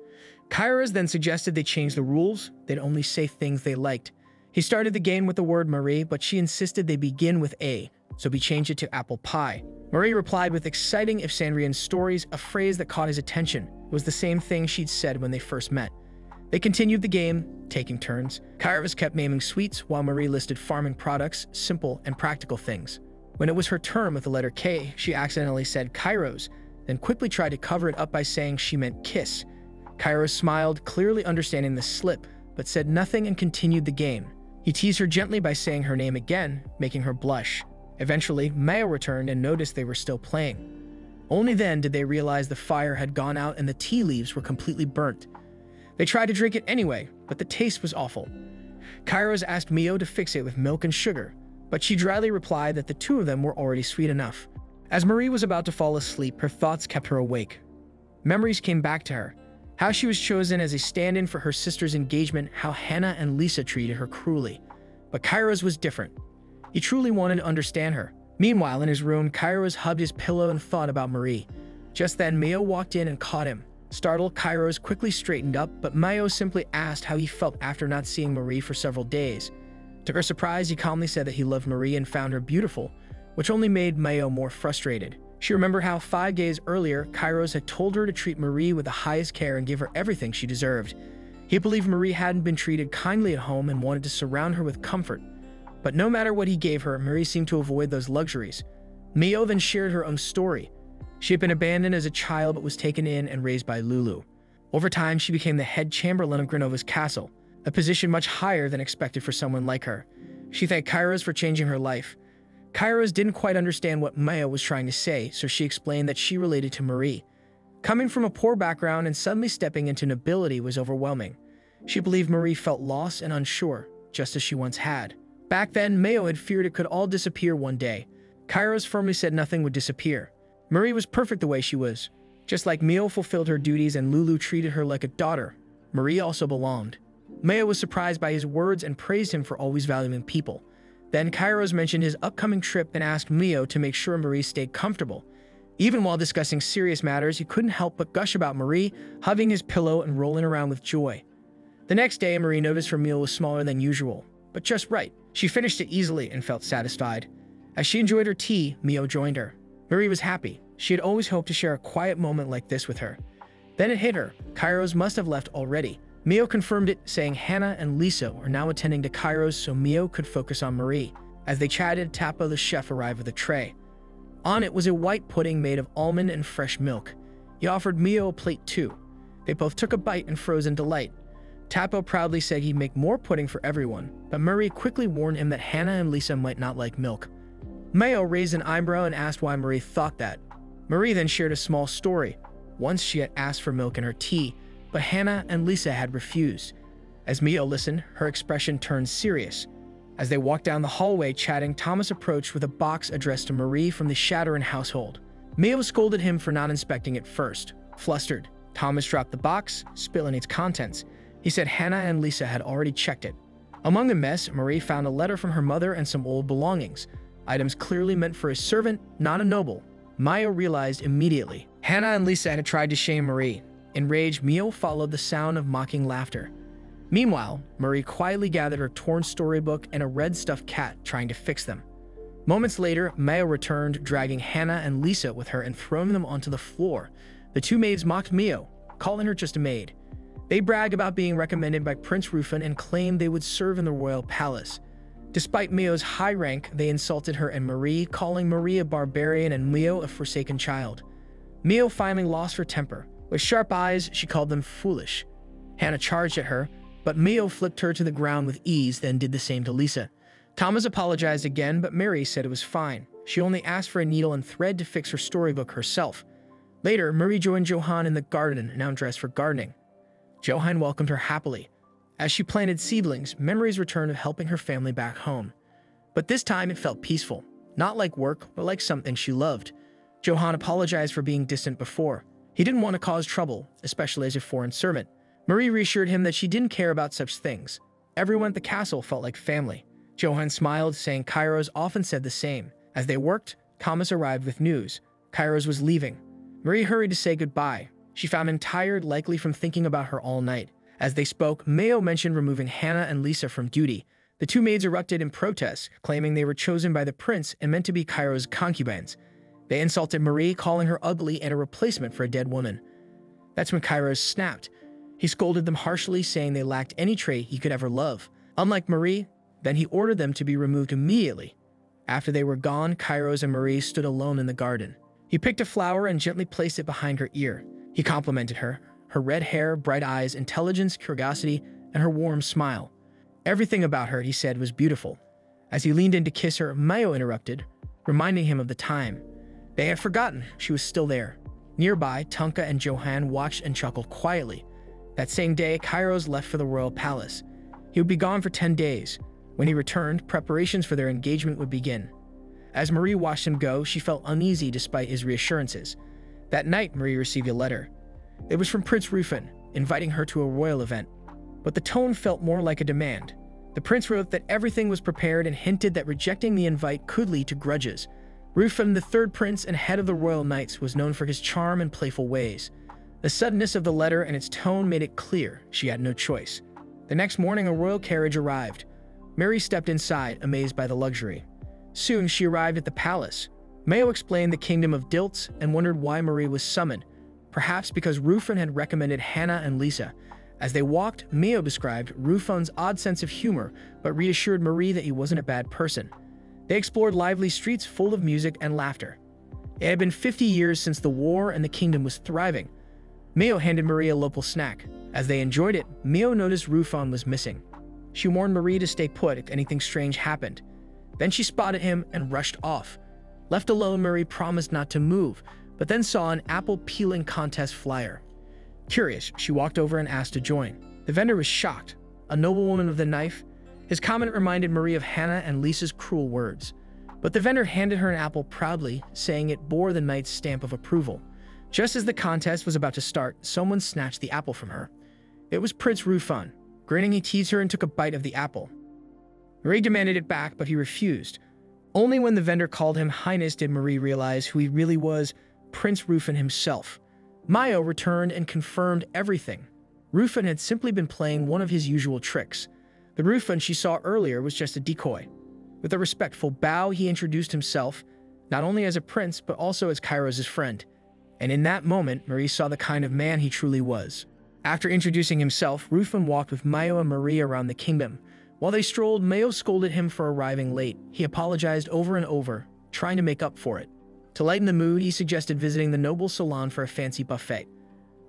Kairos then suggested they change the rules. They'd only say things they liked. He started the game with the word Marie, but she insisted they begin with A, so he changed it to apple pie. Marie replied with exciting if Sandrian stories, a phrase that caught his attention. It was the same thing she'd said when they first met. They continued the game, taking turns. Kairos kept naming sweets, while Marie listed farming products, simple and practical things. When it was her turn with the letter K, she accidentally said Kairos, then quickly tried to cover it up by saying she meant kiss. Kairos smiled, clearly understanding the slip, but said nothing and continued the game. He teased her gently by saying her name again, making her blush. Eventually, Mayo returned and noticed they were still playing. Only then did they realize the fire had gone out and the tea leaves were completely burnt. They tried to drink it anyway, but the taste was awful. Kairos asked Mio to fix it with milk and sugar, but she dryly replied that the two of them were already sweet enough. As Marie was about to fall asleep, her thoughts kept her awake. Memories came back to her. How she was chosen as a stand-in for her sister's engagement, how Hannah and Lisa treated her cruelly. But Kairos was different. He truly wanted to understand her. Meanwhile, in his room, Kairos hugged his pillow and thought about Marie. Just then, Mio walked in and caught him. Startled, Kairos quickly straightened up, but Mio simply asked how he felt after not seeing Marie for several days. To her surprise, he calmly said that he loved Marie and found her beautiful, which only made Mio more frustrated. She remembered how 5 days earlier, Kairos had told her to treat Marie with the highest care and give her everything she deserved. He believed Marie hadn't been treated kindly at home and wanted to surround her with comfort. But no matter what he gave her, Marie seemed to avoid those luxuries. Mio then shared her own story. She had been abandoned as a child but was taken in and raised by Lulu. Over time, she became the head chamberlain of Grenova's castle, a position much higher than expected for someone like her. She thanked Kairos for changing her life. Kairos didn't quite understand what Maya was trying to say, so she explained that she related to Marie. Coming from a poor background and suddenly stepping into nobility was overwhelming. She believed Marie felt lost and unsure, just as she once had. Back then, Mayo had feared it could all disappear one day. Kairos firmly said nothing would disappear. Marie was perfect the way she was. Just like Mio fulfilled her duties and Lulu treated her like a daughter, Marie also belonged. Mayo was surprised by his words and praised him for always valuing people. Then Kairos mentioned his upcoming trip and asked Mio to make sure Marie stayed comfortable. Even while discussing serious matters, he couldn't help but gush about Marie, hugging his pillow and rolling around with joy. The next day, Marie noticed her meal was smaller than usual, but just right. She finished it easily and felt satisfied. As she enjoyed her tea, Mio joined her. Marie was happy. She had always hoped to share a quiet moment like this with her. Then it hit her. Kairos must have left already. Mio confirmed it, saying Hannah and Lisa were now attending to Kairos so Mio could focus on Marie. As they chatted, Tapo the chef arrived with a tray. On it was a white pudding made of almond and fresh milk. He offered Mio a plate too. They both took a bite and froze in delight. Tapo proudly said he'd make more pudding for everyone, but Marie quickly warned him that Hannah and Lisa might not like milk. Mio raised an eyebrow and asked why Marie thought that. Marie then shared a small story. Once she had asked for milk in her tea, but Hannah and Lisa had refused. As Mio listened, her expression turned serious. As they walked down the hallway chatting, Thomas approached with a box addressed to Marie from the Shatterin household. Mio scolded him for not inspecting it first. Flustered, Thomas dropped the box, spilling its contents. He said Hannah and Lisa had already checked it. Among the mess, Marie found a letter from her mother and some old belongings, items clearly meant for a servant, not a noble. Mio realized immediately. Hannah and Lisa had tried to shame Marie. Enraged, Mio followed the sound of mocking laughter. Meanwhile, Marie quietly gathered her torn storybook and a red stuffed cat, trying to fix them. Moments later, Mio returned, dragging Hannah and Lisa with her and throwing them onto the floor. The two maids mocked Mio, calling her just a maid. They bragged about being recommended by Prince Rufin and claimed they would serve in the royal palace. Despite Mio's high rank, they insulted her and Marie, calling Marie a barbarian and Mio a forsaken child. Mio finally lost her temper. With sharp eyes, she called them foolish. Hannah charged at her, but Mio flipped her to the ground with ease, then did the same to Lisa. Thomas apologized again, but Mary said it was fine. She only asked for a needle and thread to fix her storybook herself. Later, Marie joined Johan in the garden, now dressed for gardening. Johan welcomed her happily. As she planted seedlings, memories returned of helping her family back home. But this time it felt peaceful, not like work, but like something she loved. Johan apologized for being distant before. He didn't want to cause trouble, especially as a foreign servant. Marie reassured him that she didn't care about such things. Everyone at the castle felt like family. Johann smiled, saying Kairos often said the same. As they worked, Thomas arrived with news. Kairos was leaving. Marie hurried to say goodbye. She found him tired, likely from thinking about her all night. As they spoke, Mayo mentioned removing Hannah and Lisa from duty. The two maids erupted in protest, claiming they were chosen by the prince and meant to be Kairos' concubines. They insulted Marie, calling her ugly and a replacement for a dead woman. That's when Kairos snapped. He scolded them harshly, saying they lacked any trait he could ever love. Unlike Marie, then he ordered them to be removed immediately. After they were gone, Kairos and Marie stood alone in the garden. He picked a flower and gently placed it behind her ear. He complimented her red hair, bright eyes, intelligence, curiosity, and her warm smile. Everything about her, he said, was beautiful. As he leaned in to kiss her, Mayo interrupted, reminding him of the time. They had forgotten she was still there. Nearby, Tunka and Johann watched and chuckled quietly. That same day, Kairos left for the royal palace. He would be gone for 10 days. When he returned, preparations for their engagement would begin. As Marie watched him go, she felt uneasy despite his reassurances. That night, Marie received a letter. It was from Prince Rufin, inviting her to a royal event. But the tone felt more like a demand. The prince wrote that everything was prepared and hinted that rejecting the invite could lead to grudges. Rufin, the third prince and head of the royal knights, was known for his charm and playful ways. The suddenness of the letter and its tone made it clear she had no choice. The next morning, a royal carriage arrived. Mary stepped inside, amazed by the luxury. Soon, she arrived at the palace. Mayo explained the kingdom of Dilts and wondered why Marie was summoned, perhaps because Rufin had recommended Hannah and Lisa. As they walked, Mayo described Rufin's odd sense of humor, but reassured Marie that he wasn't a bad person. They explored lively streets full of music and laughter. It had been 50 years since the war and the kingdom was thriving. Mayo handed Marie a local snack. As they enjoyed it, Mayo noticed Rufin was missing. She warned Marie to stay put if anything strange happened. Then she spotted him and rushed off. Left alone, Marie promised not to move, but then saw an apple peeling contest flyer. Curious, she walked over and asked to join. The vendor was shocked. A noblewoman with a knife? His comment reminded Marie of Hannah and Lisa's cruel words. But the vendor handed her an apple proudly, saying it bore the knight's stamp of approval. Just as the contest was about to start, someone snatched the apple from her. It was Prince Rufin. Grinning, he teased her and took a bite of the apple. Marie demanded it back, but he refused. Only when the vendor called him Highness did Marie realize who he really was, Prince Rufin himself. Mayo returned and confirmed everything. Rufin had simply been playing one of his usual tricks. The Rufin she saw earlier was just a decoy. With a respectful bow, he introduced himself, not only as a prince, but also as Kairos' friend. And in that moment, Marie saw the kind of man he truly was. After introducing himself, Rufin walked with Mayo and Marie around the kingdom. While they strolled, Mayo scolded him for arriving late. He apologized over and over, trying to make up for it. To lighten the mood, he suggested visiting the noble salon for a fancy buffet.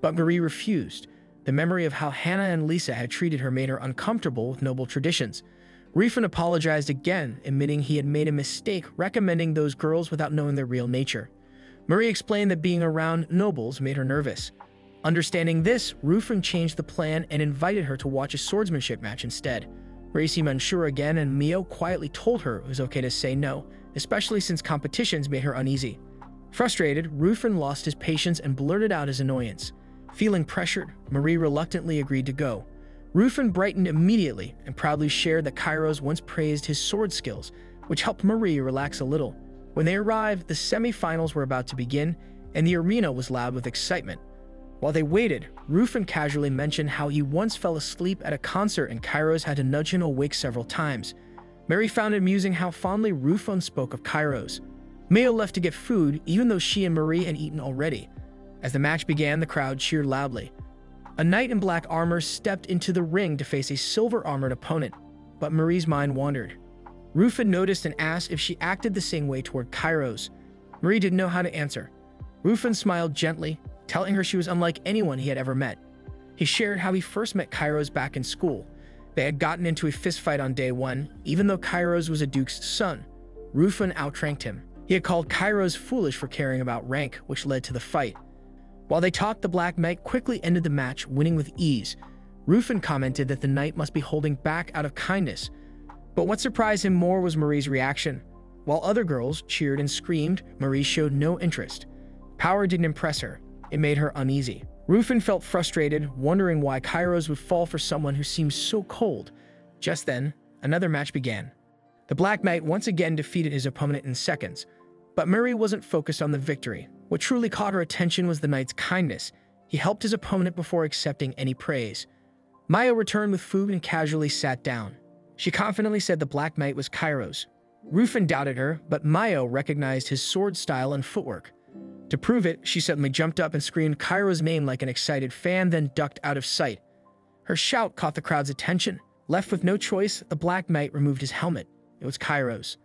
But Marie refused. The memory of how Hannah and Lisa had treated her made her uncomfortable with noble traditions. Rufin apologized again, admitting he had made a mistake recommending those girls without knowing their real nature. Marie explained that being around nobles made her nervous. Understanding this, Rufin changed the plan and invited her to watch a swordsmanship match instead. Marie seemed unsure again, and Mayo quietly told her it was okay to say no, especially since competitions made her uneasy. Frustrated, Rufin lost his patience and blurted out his annoyance. Feeling pressured, Marie reluctantly agreed to go. Rufin brightened immediately and proudly shared that Kairos once praised his sword skills, which helped Marie relax a little. When they arrived, the semi-finals were about to begin, and the arena was loud with excitement. While they waited, Rufin casually mentioned how he once fell asleep at a concert and Kairos had to nudge him awake several times. Mary found it amusing how fondly Rufin spoke of Kairos. Mayo left to get food, even though she and Marie had eaten already. As the match began, the crowd cheered loudly. A knight in black armor stepped into the ring to face a silver-armored opponent, but Marie's mind wandered. Rufin noticed and asked if she acted the same way toward Kairos. Marie didn't know how to answer. Rufin smiled gently, telling her she was unlike anyone he had ever met. He shared how he first met Kairos back in school. They had gotten into a fistfight on day one, even though Kairos was a duke's son. Rufin outranked him. He had called Kairos foolish for caring about rank, which led to the fight. While they talked, the Black Knight quickly ended the match, winning with ease. Rufin commented that the knight must be holding back out of kindness. But what surprised him more was Marie's reaction. While other girls cheered and screamed, Marie showed no interest. Power didn't impress her. It made her uneasy. Rufin felt frustrated, wondering why Kairos would fall for someone who seemed so cold. Just then, another match began. The Black Knight once again defeated his opponent in seconds, but Murray wasn't focused on the victory. What truly caught her attention was the knight's kindness. He helped his opponent before accepting any praise. Mayo returned with food and casually sat down. She confidently said the Black Knight was Kairos. Rufin doubted her, but Mayo recognized his sword style and footwork. To prove it, she suddenly jumped up and screamed Kairos' name like an excited fan, then ducked out of sight. Her shout caught the crowd's attention. Left with no choice, the Black Knight removed his helmet. It was Kairos.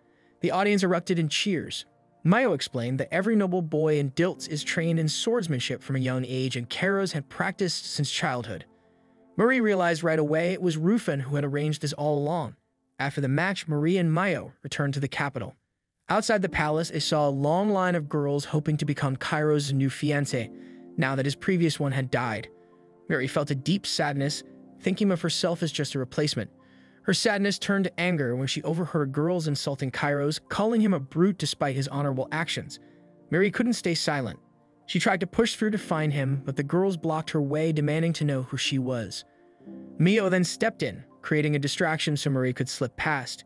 The audience erupted in cheers. Mayo explained that every noble boy in Dilts is trained in swordsmanship from a young age, and Kairos had practiced since childhood. Murray realized right away it was Rufin who had arranged this all along. After the match, Marie and Mayo returned to the capital. Outside the palace, they saw a long line of girls hoping to become Kairos' new fiancé, now that his previous one had died. Mary felt a deep sadness, thinking of herself as just a replacement. Her sadness turned to anger when she overheard girls insulting Kairos, calling him a brute despite his honorable actions. Mary couldn't stay silent. She tried to push through to find him, but the girls blocked her way, demanding to know who she was. Mio then stepped in, creating a distraction so Mary could slip past.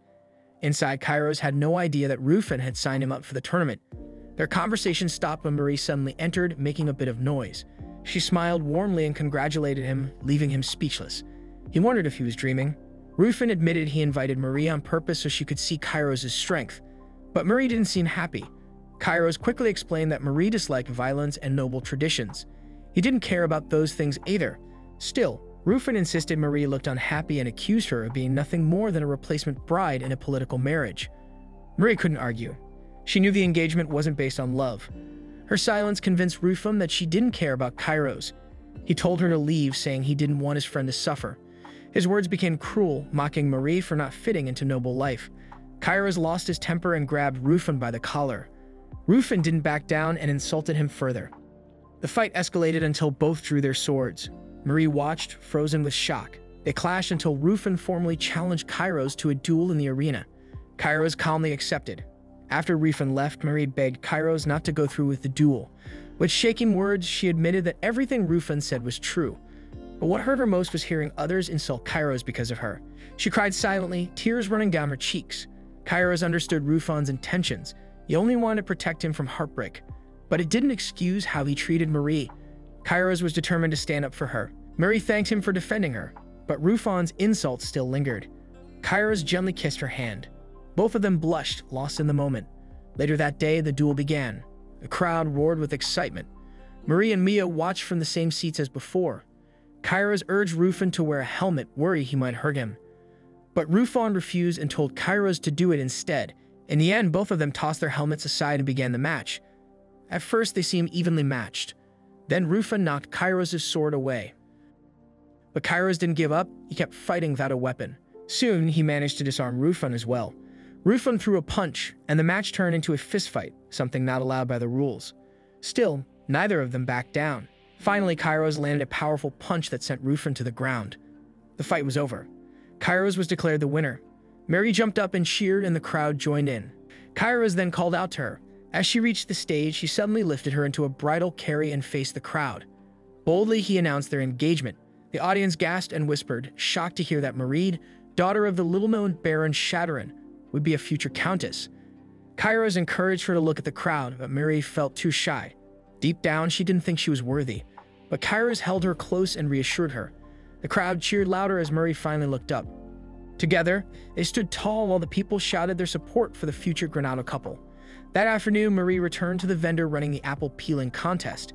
Inside, Kairos had no idea that Rufin had signed him up for the tournament. Their conversation stopped when Marie suddenly entered, making a bit of noise. She smiled warmly and congratulated him, leaving him speechless. He wondered if he was dreaming. Rufin admitted he invited Marie on purpose so she could see Kairos' strength. But Marie didn't seem happy. Kairos quickly explained that Marie disliked violence and noble traditions. He didn't care about those things either. Still, Rufin insisted Marie looked unhappy and accused her of being nothing more than a replacement bride in a political marriage. Marie couldn't argue. She knew the engagement wasn't based on love. Her silence convinced Rufin that she didn't care about Kairos. He told her to leave, saying he didn't want his friend to suffer. His words became cruel, mocking Marie for not fitting into noble life. Kairos lost his temper and grabbed Rufin by the collar. Rufin didn't back down and insulted him further. The fight escalated until both drew their swords. Marie watched, frozen with shock. They clashed until Rufin formally challenged Kairos to a duel in the arena. Kairos calmly accepted. After Rufin left, Marie begged Kairos not to go through with the duel. With shaking words, she admitted that everything Rufin said was true. But what hurt her most was hearing others insult Kairos because of her. She cried silently, tears running down her cheeks. Kairos understood Rufin's intentions. He only wanted to protect him from heartbreak. But it didn't excuse how he treated Marie. Kairos was determined to stand up for her. Marie thanked him for defending her, but Rufin's insults still lingered. Kairos gently kissed her hand. Both of them blushed, lost in the moment. Later that day, the duel began. The crowd roared with excitement. Marie and Mia watched from the same seats as before. Kairos urged Rufin to wear a helmet, worried he might hurt him. But Rufin refused and told Kairos to do it instead. In the end, both of them tossed their helmets aside and began the match. At first, they seemed evenly matched. Then Rufin knocked Kairos' sword away. But Kairos didn't give up. He kept fighting without a weapon. Soon, he managed to disarm Rufin as well. Rufin threw a punch, and the match turned into a fistfight, something not allowed by the rules. Still, neither of them backed down. Finally, Kairos landed a powerful punch that sent Rufin to the ground. The fight was over. Kairos was declared the winner. Mary jumped up and cheered, and the crowd joined in. Kairos then called out to her. As she reached the stage, he suddenly lifted her into a bridal carry and faced the crowd. Boldly, he announced their engagement. The audience gasped and whispered, shocked to hear that Marie, daughter of the little-known Baron Shadowrun, would be a future countess. Kairos encouraged her to look at the crowd, but Mary felt too shy. Deep down, she didn't think she was worthy. But Kairos held her close and reassured her. The crowd cheered louder as Murray finally looked up. Together, they stood tall while the people shouted their support for the future Granado couple. That afternoon, Marie returned to the vendor running the apple peeling contest.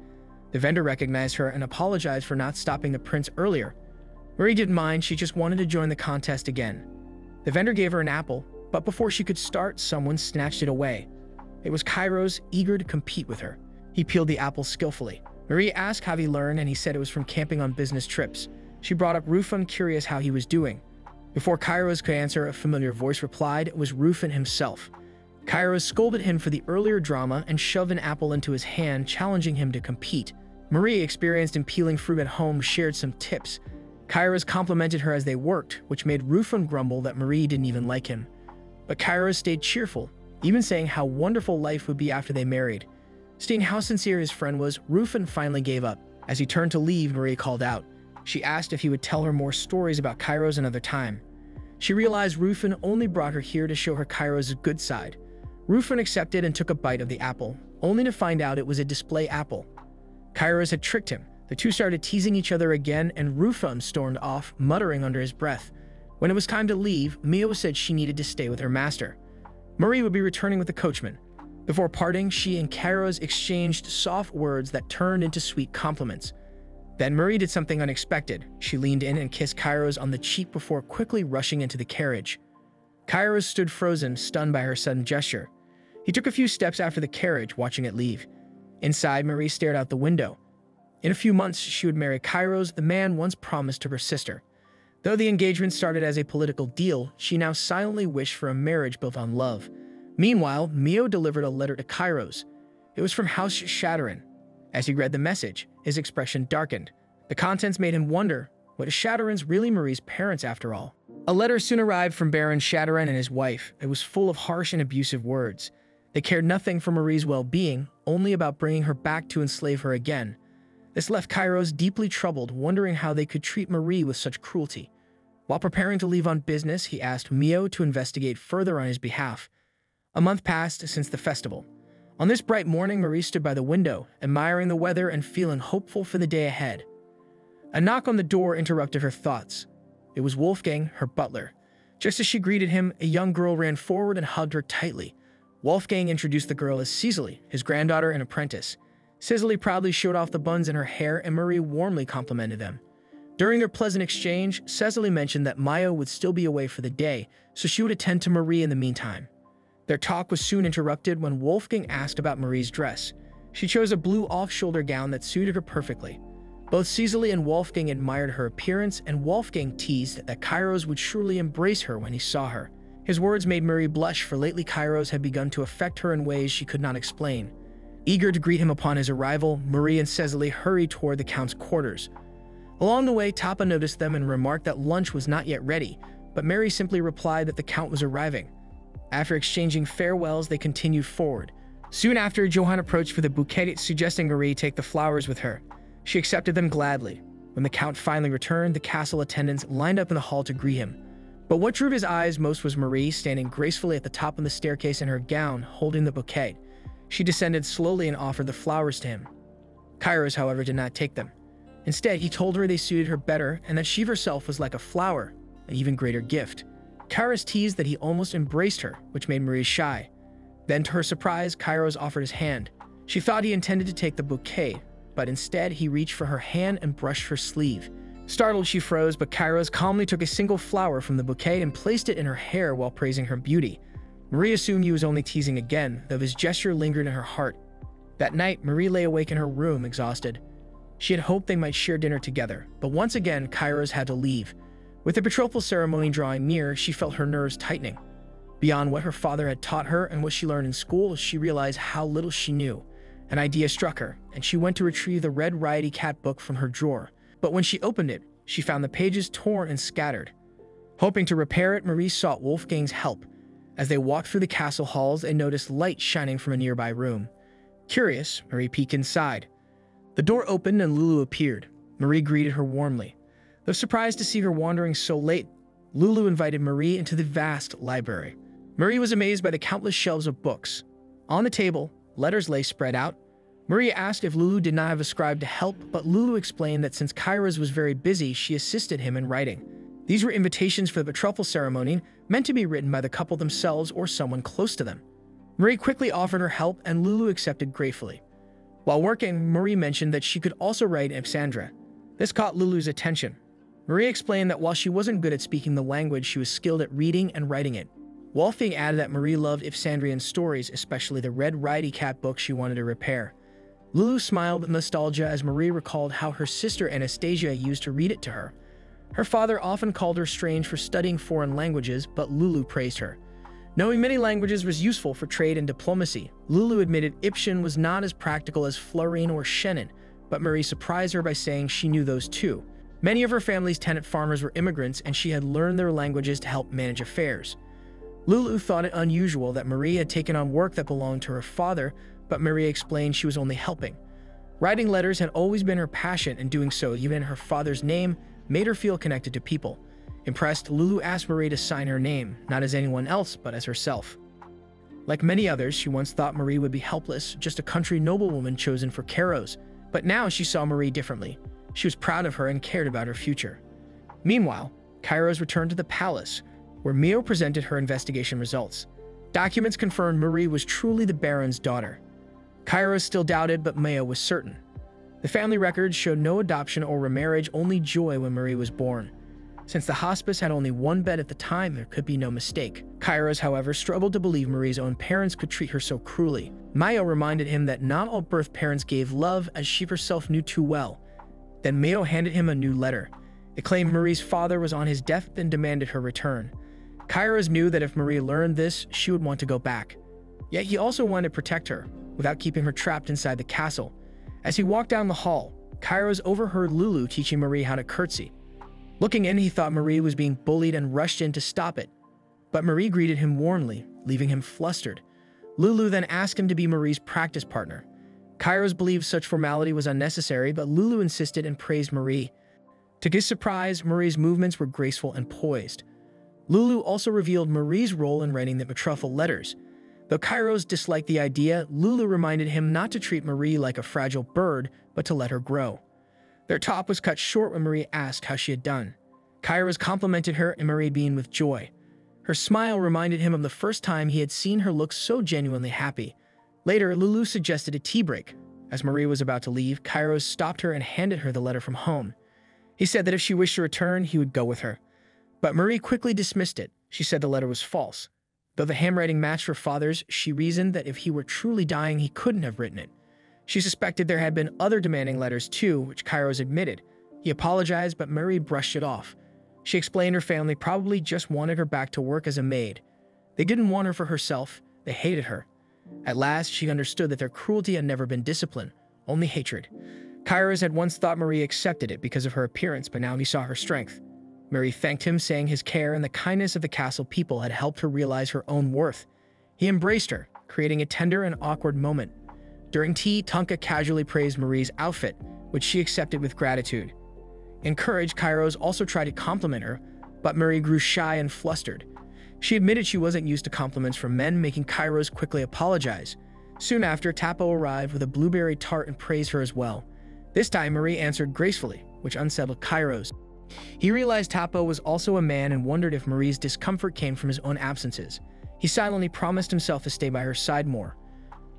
The vendor recognized her and apologized for not stopping the prince earlier. Marie didn't mind, she just wanted to join the contest again. The vendor gave her an apple, but before she could start, someone snatched it away. It was Kairos, eager to compete with her. He peeled the apple skillfully. Marie asked how he learned, and he said it was from camping on business trips. She brought up Rufin, curious how he was doing. Before Kairos could answer, a familiar voice replied it was Rufin himself. Kairos scolded him for the earlier drama and shoved an apple into his hand, challenging him to compete. Marie, experienced in peeling fruit at home, shared some tips. Kairos complimented her as they worked, which made Rufin grumble that Marie didn't even like him. But Kairos stayed cheerful, even saying how wonderful life would be after they married. Seeing how sincere his friend was, Rufin finally gave up. As he turned to leave, Marie called out. She asked if he would tell her more stories about Kairos another time. She realized Rufin only brought her here to show her Kairos' good side. Rufin accepted and took a bite of the apple, only to find out it was a display apple. Kairos had tricked him. The two started teasing each other again, and Rufin stormed off, muttering under his breath. When it was time to leave, Mio said she needed to stay with her master. Marie would be returning with the coachman. Before parting, she and Kairos exchanged soft words that turned into sweet compliments. Then Marie did something unexpected. She leaned in and kissed Kairos on the cheek before quickly rushing into the carriage. Kairos stood frozen, stunned by her sudden gesture. He took a few steps after the carriage, watching it leave. Inside, Marie stared out the window. In a few months, she would marry Kairos, the man once promised to her sister. Though the engagement started as a political deal, she now silently wished for a marriage built on love. Meanwhile, Mio delivered a letter to Kairos. It was from House Shadowrun. As he read the message, his expression darkened. The contents made him wonder, what is Shadowrun's really Marie's parents after all? A letter soon arrived from Baron Shadowrun and his wife. It was full of harsh and abusive words. They cared nothing for Marie's well-being, only about bringing her back to enslave her again. This left Kairos deeply troubled, wondering how they could treat Marie with such cruelty. While preparing to leave on business, he asked Mio to investigate further on his behalf. A month passed since the festival. On this bright morning, Marie stood by the window, admiring the weather and feeling hopeful for the day ahead. A knock on the door interrupted her thoughts. It was Wolfgang, her butler. Just as she greeted him, a young girl ran forward and hugged her tightly. Wolfgang introduced the girl as Cecily, his granddaughter and apprentice. Cecily proudly showed off the buns in her hair, and Marie warmly complimented them. During their pleasant exchange, Cecily mentioned that Maya would still be away for the day, so she would attend to Marie in the meantime. Their talk was soon interrupted when Wolfgang asked about Marie's dress. She chose a blue off-shoulder gown that suited her perfectly. Both Cecily and Wolfgang admired her appearance, and Wolfgang teased that Kairos would surely embrace her when he saw her. His words made Marie blush, for lately Kairos had begun to affect her in ways she could not explain. Eager to greet him upon his arrival, Marie and Cecily hurried toward the Count's quarters. Along the way, Tapa noticed them and remarked that lunch was not yet ready, but Marie simply replied that the Count was arriving. After exchanging farewells, they continued forward. Soon after, Johann approached for the bouquet, suggesting Marie take the flowers with her. She accepted them gladly. When the Count finally returned, the castle attendants lined up in the hall to greet him. But what drew his eyes most was Marie, standing gracefully at the top of the staircase in her gown, holding the bouquet. She descended slowly and offered the flowers to him. Kairos, however, did not take them. Instead, he told her they suited her better and that she herself was like a flower, an even greater gift. Kairos teased that he almost embraced her, which made Marie shy. Then, to her surprise, Kairos offered his hand. She thought he intended to take the bouquet, but instead he reached for her hand and brushed her sleeve. Startled, she froze, but Kairos calmly took a single flower from the bouquet and placed it in her hair while praising her beauty. Marie assumed he was only teasing again, though his gesture lingered in her heart. That night, Marie lay awake in her room, exhausted. She had hoped they might share dinner together, but once again, Kairos had to leave. With the betrothal ceremony drawing near, she felt her nerves tightening. Beyond what her father had taught her and what she learned in school, she realized how little she knew. An idea struck her, and she went to retrieve the red anicapped book from her drawer. But when she opened it, she found the pages torn and scattered. Hoping to repair it, Marie sought Wolfgang's help. As they walked through the castle halls, they noticed light shining from a nearby room. Curious, Marie peeked inside. The door opened and Lulu appeared. Marie greeted her warmly. Though surprised to see her wandering so late, Lulu invited Marie into the vast library. Marie was amazed by the countless shelves of books. On the table, letters lay spread out. Marie asked if Lulu did not have a scribe to help, but Lulu explained that since Kairos was very busy, she assisted him in writing. These were invitations for the betrothal ceremony, meant to be written by the couple themselves or someone close to them. Marie quickly offered her help, and Lulu accepted gratefully. While working, Marie mentioned that she could also write Ipsandra. This caught Lulu's attention. Marie explained that while she wasn't good at speaking the language, she was skilled at reading and writing it. Wolfgang added that Marie loved Ipsandrian stories, especially the red anicapped book she wanted to repair. Lulu smiled with nostalgia as Marie recalled how her sister Anastasia used to read it to her. Her father often called her strange for studying foreign languages, but Lulu praised her. Knowing many languages was useful for trade and diplomacy, Lulu admitted Ipshan was not as practical as Florine or Shannon, but Marie surprised her by saying she knew those too. Many of her family's tenant farmers were immigrants, and she had learned their languages to help manage affairs. Lulu thought it unusual that Marie had taken on work that belonged to her father, but Marie explained she was only helping. Writing letters had always been her passion, and doing so, even in her father's name, made her feel connected to people. Impressed, Lulu asked Marie to sign her name, not as anyone else, but as herself. Like many others, she once thought Marie would be helpless, just a country noblewoman chosen for Kairos. But now she saw Marie differently. She was proud of her and cared about her future. Meanwhile, Kairos returned to the palace, where Mio presented her investigation results. Documents confirmed Marie was truly the Baron's daughter. Kairos still doubted, but Mio was certain. The family records showed no adoption or remarriage, only joy when Marie was born. Since the hospice had only one bed at the time, there could be no mistake. Kairos, however, struggled to believe Marie's own parents could treat her so cruelly. Mio reminded him that not all birth parents gave love, as she herself knew too well. Then Mio handed him a new letter. It claimed Marie's father was on his deathbed and demanded her return. Kairos knew that if Marie learned this, she would want to go back. Yet he also wanted to protect her, without keeping her trapped inside the castle. As he walked down the hall, Kairos overheard Lulu teaching Marie how to curtsy. Looking in, he thought Marie was being bullied and rushed in to stop it. But Marie greeted him warmly, leaving him flustered. Lulu then asked him to be Marie's practice partner. Kairos believed such formality was unnecessary, but Lulu insisted and praised Marie. To his surprise, Marie's movements were graceful and poised. Lulu also revealed Marie's role in writing the betrothal letters. Though Kairos disliked the idea, Lulu reminded him not to treat Marie like a fragile bird, but to let her grow. Their talk was cut short when Marie asked how she had done. Kairos complimented her, and Marie beamed with joy. Her smile reminded him of the first time he had seen her look so genuinely happy. Later, Lulu suggested a tea break. As Marie was about to leave, Kairos stopped her and handed her the letter from home. He said that if she wished to return, he would go with her. But Marie quickly dismissed it. She said the letter was false. Though the handwriting matched her father's, she reasoned that if he were truly dying, he couldn't have written it. She suspected there had been other demanding letters too, which Kairos admitted. He apologized, but Marie brushed it off. She explained her family probably just wanted her back to work as a maid. They didn't want her for herself, they hated her. At last, she understood that their cruelty had never been discipline, only hatred. Kairos had once thought Marie accepted it because of her appearance, but now he saw her strength. Marie thanked him, saying his care and the kindness of the castle people had helped her realize her own worth. He embraced her, creating a tender and awkward moment. During tea, Tonka casually praised Marie's outfit, which she accepted with gratitude. Encouraged, Kairos also tried to compliment her, but Marie grew shy and flustered. She admitted she wasn't used to compliments from men, making Kairos quickly apologize. Soon after, Tapo arrived with a blueberry tart and praised her as well. This time, Marie answered gracefully, which unsettled Kairos. He realized Tapo was also a man and wondered if Marie's discomfort came from his own absences. He silently promised himself to stay by her side more.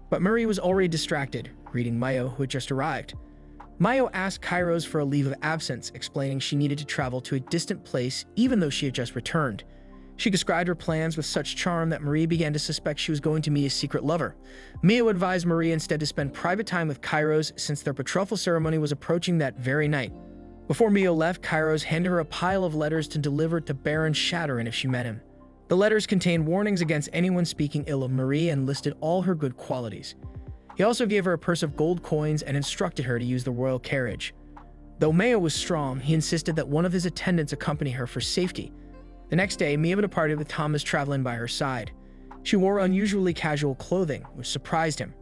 But Marie was already distracted, greeting Mayo, who had just arrived. Mayo asked Kairos for a leave of absence, explaining she needed to travel to a distant place even though she had just returned. She described her plans with such charm that Marie began to suspect she was going to meet a secret lover. Mayo advised Marie instead to spend private time with Kairos since their betrothal ceremony was approaching that very night. Before Mio left, Kairos handed her a pile of letters to deliver to Baron Shatterin if she met him. The letters contained warnings against anyone speaking ill of Marie and listed all her good qualities. He also gave her a purse of gold coins and instructed her to use the royal carriage. Though Mio was strong, he insisted that one of his attendants accompany her for safety. The next day, Mio departed with Thomas traveling by her side. She wore unusually casual clothing, which surprised him.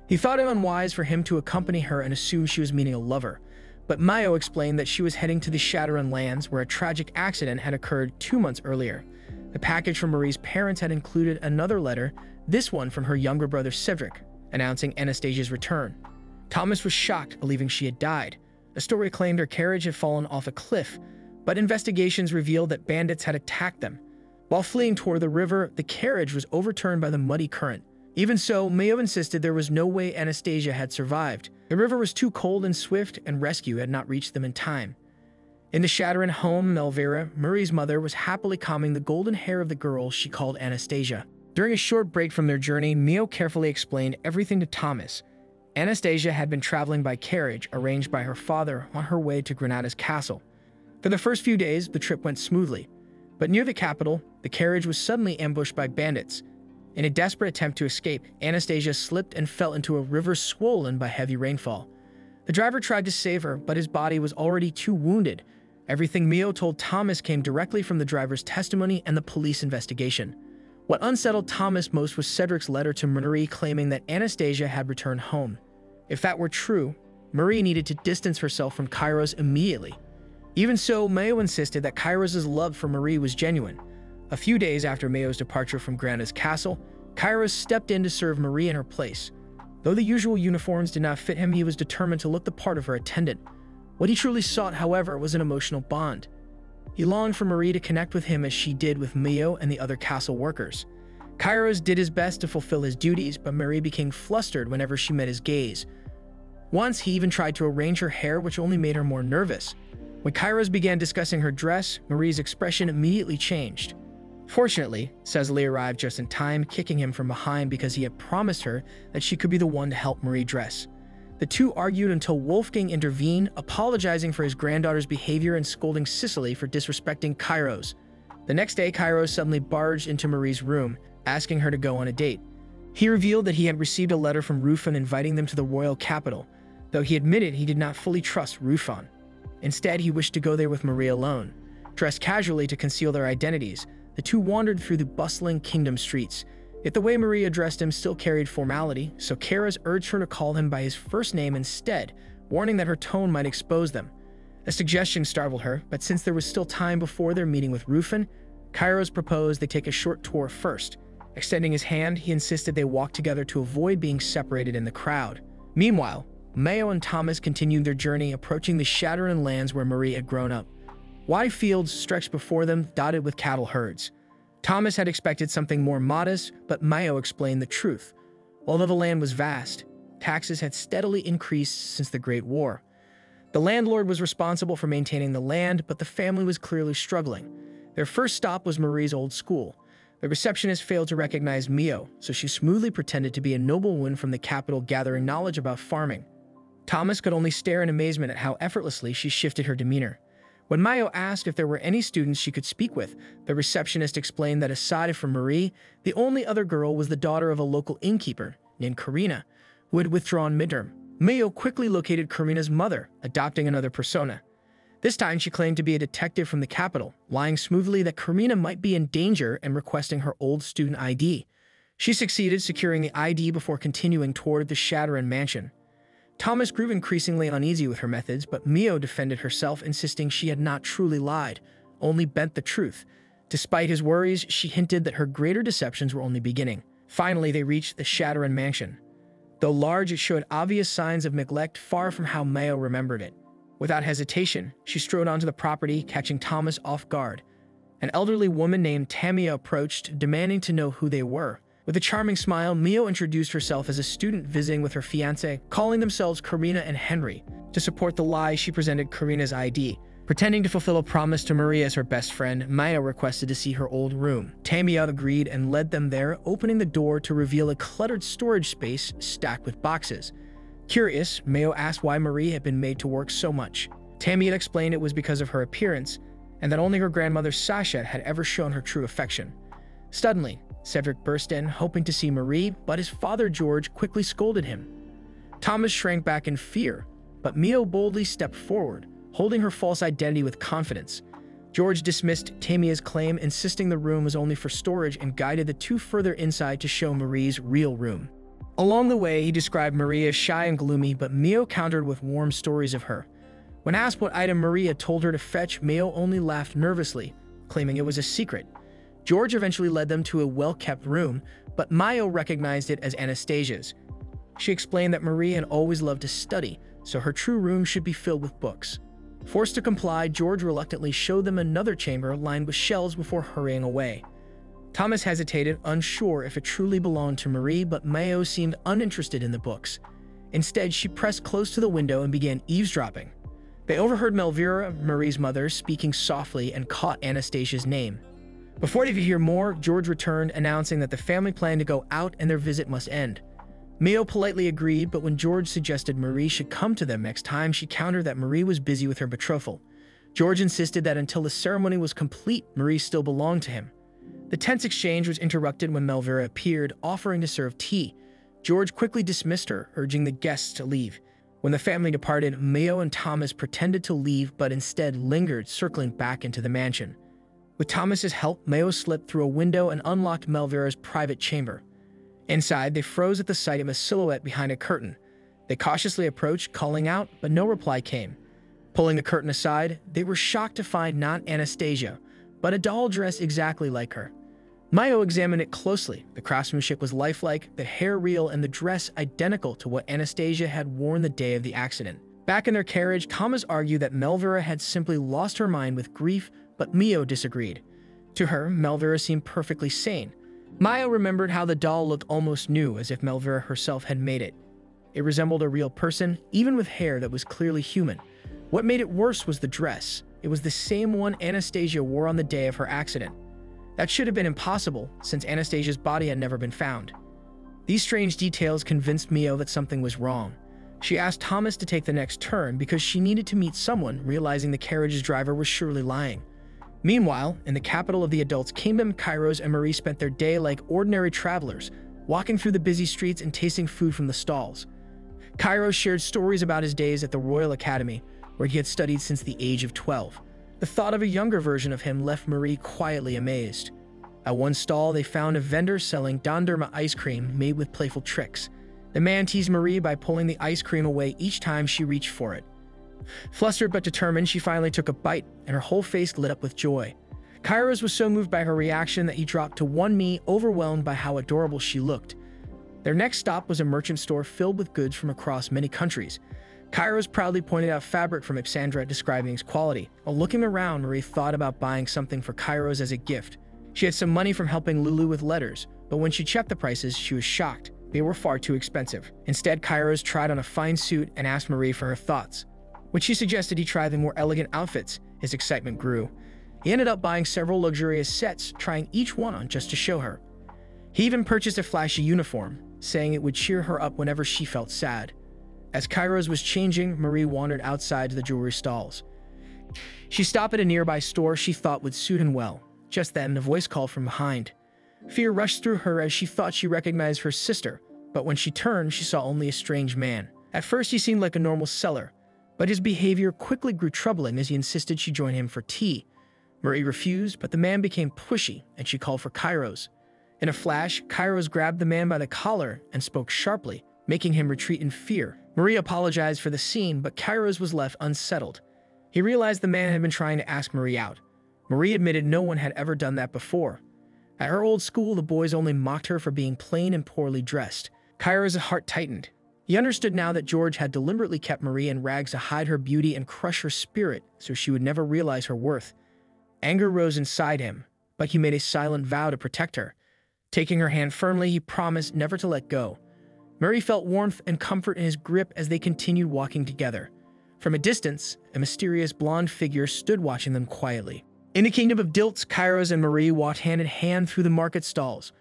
He thought it unwise for him to accompany her and assumed she was meeting a lover. But Mayo explained that she was heading to the Shatterin lands where a tragic accident had occurred 2 months earlier. The package from Marie's parents had included another letter, this one from her younger brother Cedric, announcing Anastasia's return. Thomas was shocked, believing she had died. A story claimed her carriage had fallen off a cliff, but investigations revealed that bandits had attacked them. While fleeing toward the river, the carriage was overturned by the muddy current. Even so, Mayo insisted there was no way Anastasia had survived. The river was too cold and swift, and rescue had not reached them in time. In the Shatterin home, Melvira, Marie's mother, was happily combing the golden hair of the girl she called Anastasia. During a short break from their journey, Mio carefully explained everything to Thomas. Anastasia had been traveling by carriage arranged by her father on her way to Granada's castle. For the first few days, the trip went smoothly. But near the capital, the carriage was suddenly ambushed by bandits. In a desperate attempt to escape, Anastasia slipped and fell into a river swollen by heavy rainfall. The driver tried to save her, but his body was already too wounded. Everything Mio told Thomas came directly from the driver's testimony and the police investigation. What unsettled Thomas most was Cedric's letter to Marie claiming that Anastasia had returned home. If that were true, Marie needed to distance herself from Kairos immediately. Even so, Mayo insisted that Kairos' love for Marie was genuine. A few days after Mayo's departure from Granda's castle, Kairos stepped in to serve Marie in her place. Though the usual uniforms did not fit him, he was determined to look the part of her attendant. What he truly sought, however, was an emotional bond. He longed for Marie to connect with him as she did with Mayo and the other castle workers. Kairos did his best to fulfill his duties, but Marie became flustered whenever she met his gaze. Once, he even tried to arrange her hair, which only made her more nervous. When Kairos began discussing her dress, Marie's expression immediately changed. Fortunately, Cecily arrived just in time, kicking him from behind because he had promised her that she could be the one to help Marie dress. The two argued until Wolfgang intervened, apologizing for his granddaughter's behavior and scolding Cecily for disrespecting Kairos. The next day, Kairos suddenly barged into Marie's room, asking her to go on a date. He revealed that he had received a letter from Rufan inviting them to the royal capital, though he admitted he did not fully trust Rufan. Instead, he wished to go there with Marie alone. Dressed casually to conceal their identities, the two wandered through the bustling kingdom streets. Yet the way Marie addressed him still carried formality, so Karas urged her to call him by his first name instead, warning that her tone might expose them. A suggestion startled her, but since there was still time before their meeting with Rufan, Kairos proposed they take a short tour first. Extending his hand, he insisted they walk together to avoid being separated in the crowd. Meanwhile, Mayo and Thomas continued their journey, approaching the Shadowrun lands where Marie had grown up. Wide fields stretched before them, dotted with cattle herds. Thomas had expected something more modest, but Mayo explained the truth. Although the land was vast, taxes had steadily increased since the Great War. The landlord was responsible for maintaining the land, but the family was clearly struggling. Their first stop was Marie's old school. The receptionist failed to recognize Mio, so she smoothly pretended to be a noblewoman from the capital gathering knowledge about farming. Thomas could only stare in amazement at how effortlessly she shifted her demeanor. When Mayo asked if there were any students she could speak with, the receptionist explained that aside from Marie, the only other girl was the daughter of a local innkeeper named Karina, who had withdrawn midterm. Mayo quickly located Karina's mother, adopting another persona. This time she claimed to be a detective from the capital, lying smoothly that Karina might be in danger and requesting her old student ID. She succeeded, securing the ID before continuing toward the Shadowrun mansion. Thomas grew increasingly uneasy with her methods, but Mio defended herself, insisting she had not truly lied, only bent the truth. Despite his worries, she hinted that her greater deceptions were only beginning. Finally, they reached the Shadowrun mansion. Though large, it showed obvious signs of neglect, far from how Mayo remembered it. Without hesitation, she strode onto the property, catching Thomas off guard. An elderly woman named Tamia approached, demanding to know who they were. With a charming smile, Mio introduced herself as a student visiting with her fiancé, calling themselves Karina and Henry. To support the lie, she presented Karina's ID. Pretending to fulfill a promise to Marie as her best friend, Maya requested to see her old room. Tamia agreed and led them there, opening the door to reveal a cluttered storage space stacked with boxes. Curious, Mayo asked why Marie had been made to work so much. Tamia explained it was because of her appearance, and that only her grandmother Sasha had ever shown her true affection. Suddenly, Cedric burst in, hoping to see Marie, but his father George quickly scolded him. Thomas shrank back in fear, but Mio boldly stepped forward, holding her false identity with confidence. George dismissed Tamia's claim, insisting the room was only for storage, and guided the two further inside to show Marie's real room. Along the way, he described Marie as shy and gloomy, but Mio countered with warm stories of her. When asked what item Marie had told her to fetch, Mio only laughed nervously, claiming it was a secret. George eventually led them to a well-kept room, but Mayo recognized it as Anastasia's. She explained that Marie had always loved to study, so her true room should be filled with books. Forced to comply, George reluctantly showed them another chamber lined with shelves before hurrying away. Thomas hesitated, unsure if it truly belonged to Marie, but Mayo seemed uninterested in the books. Instead, she pressed close to the window and began eavesdropping. They overheard Melvira, Marie's mother, speaking softly and caught Anastasia's name. Before they could hear more, George returned, announcing that the family planned to go out and their visit must end. Mio politely agreed, but when George suggested Marie should come to them next time, she countered that Marie was busy with her betrothal. George insisted that until the ceremony was complete, Marie still belonged to him. The tense exchange was interrupted when Melvira appeared, offering to serve tea. George quickly dismissed her, urging the guests to leave. When the family departed, Mio and Thomas pretended to leave, but instead lingered, circling back into the mansion. With Thomas's help, Mayo slipped through a window and unlocked Melvira's private chamber. Inside, they froze at the sight of a silhouette behind a curtain. They cautiously approached, calling out, but no reply came. Pulling the curtain aside, they were shocked to find not Anastasia, but a doll dressed exactly like her. Mayo examined it closely. The craftsmanship was lifelike, the hair real, and the dress identical to what Anastasia had worn the day of the accident. Back in their carriage, Thomas argued that Melvira had simply lost her mind with grief, but Mio disagreed. To her, Melvira seemed perfectly sane. Mayo remembered how the doll looked almost new, as if Melvira herself had made it. It resembled a real person, even with hair that was clearly human. What made it worse was the dress. It was the same one Anastasia wore on the day of her accident. That should have been impossible, since Anastasia's body had never been found. These strange details convinced Mio that something was wrong. She asked Thomas to take the next turn because she needed to meet someone, realizing the carriage's driver was surely lying. Meanwhile, in the capital of the adults' kingdom, Kairos and Marie spent their day like ordinary travelers, walking through the busy streets and tasting food from the stalls. Kairos shared stories about his days at the Royal Academy, where he had studied since the age of 12. The thought of a younger version of him left Marie quietly amazed. At one stall, they found a vendor selling Donderma ice cream made with playful tricks. The man teased Marie by pulling the ice cream away each time she reached for it. Flustered but determined, she finally took a bite, and her whole face lit up with joy. Kairos was so moved by her reaction that he dropped to one knee, overwhelmed by how adorable she looked. Their next stop was a merchant store filled with goods from across many countries. Kairos proudly pointed out fabric from Ipsandra, describing its quality. While looking around, Marie thought about buying something for Kairos as a gift. She had some money from helping Lulu with letters, but when she checked the prices, she was shocked. They were far too expensive. Instead, Kairos tried on a fine suit and asked Marie for her thoughts. When she suggested he try the more elegant outfits, his excitement grew. He ended up buying several luxurious sets, trying each one on just to show her. He even purchased a flashy uniform, saying it would cheer her up whenever she felt sad. As Kairos was changing, Marie wandered outside to the jewelry stalls. She stopped at a nearby store she thought would suit him well. Just then, a voice called from behind. Fear rushed through her as she thought she recognized her sister, but when she turned, she saw only a strange man. At first, he seemed like a normal seller, but his behavior quickly grew troubling as he insisted she join him for tea. Marie refused, but the man became pushy, and she called for Kairos. In a flash, Kairos grabbed the man by the collar and spoke sharply, making him retreat in fear. Marie apologized for the scene, but Kairos was left unsettled. He realized the man had been trying to ask Marie out. Marie admitted no one had ever done that before. At her old school, the boys only mocked her for being plain and poorly dressed. Kairos' heart tightened. He understood now that George had deliberately kept Marie in rags to hide her beauty and crush her spirit so she would never realize her worth. Anger rose inside him, but he made a silent vow to protect her. Taking her hand firmly, he promised never to let go. Marie felt warmth and comfort in his grip as they continued walking together. From a distance, a mysterious blonde figure stood watching them quietly. In the kingdom of Dilts, Kairos and Marie walked hand in hand through the market stalls.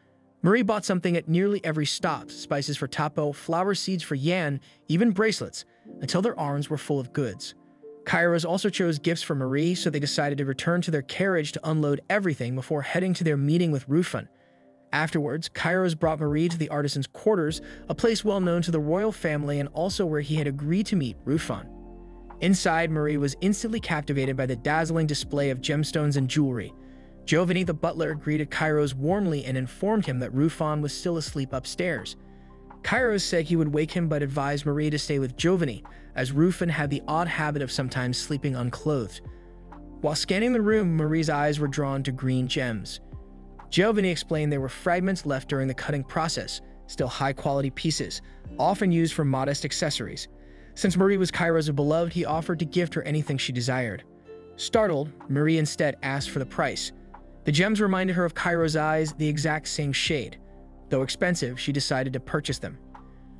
Marie bought something at nearly every stop, spices for Tapo, flower seeds for Yan, even bracelets, until their arms were full of goods. Kairos also chose gifts for Marie, so they decided to return to their carriage to unload everything before heading to their meeting with Rufun. Afterwards, Kairos brought Marie to the artisan's quarters, a place well known to the royal family and also where he had agreed to meet Rufun. Inside, Marie was instantly captivated by the dazzling display of gemstones and jewelry. Giovanni the butler greeted Kairos warmly and informed him that Rufun was still asleep upstairs. Kairos said he would wake him but advised Marie to stay with Giovanni, as Rufun had the odd habit of sometimes sleeping unclothed. While scanning the room, Marie's eyes were drawn to green gems. Giovanni explained they were fragments left during the cutting process, still high-quality pieces, often used for modest accessories. Since Marie was Kairos' beloved, he offered to gift her anything she desired. Startled, Marie instead asked for the price. The gems reminded her of Kairos' eyes, the exact same shade. Though expensive, she decided to purchase them.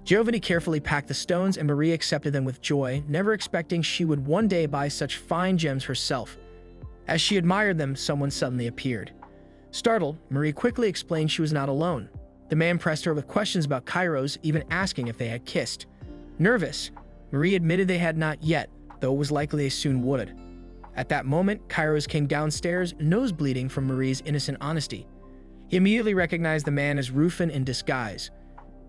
Giovanni carefully packed the stones and Marie accepted them with joy, never expecting she would one day buy such fine gems herself. As she admired them, someone suddenly appeared. Startled, Marie quickly explained she was not alone. The man pressed her with questions about Kairos, even asking if they had kissed. Nervous, Marie admitted they had not yet, though it was likely they soon would. At that moment, Kairos came downstairs, nose bleeding from Marie's innocent honesty. He immediately recognized the man as Rufun in disguise.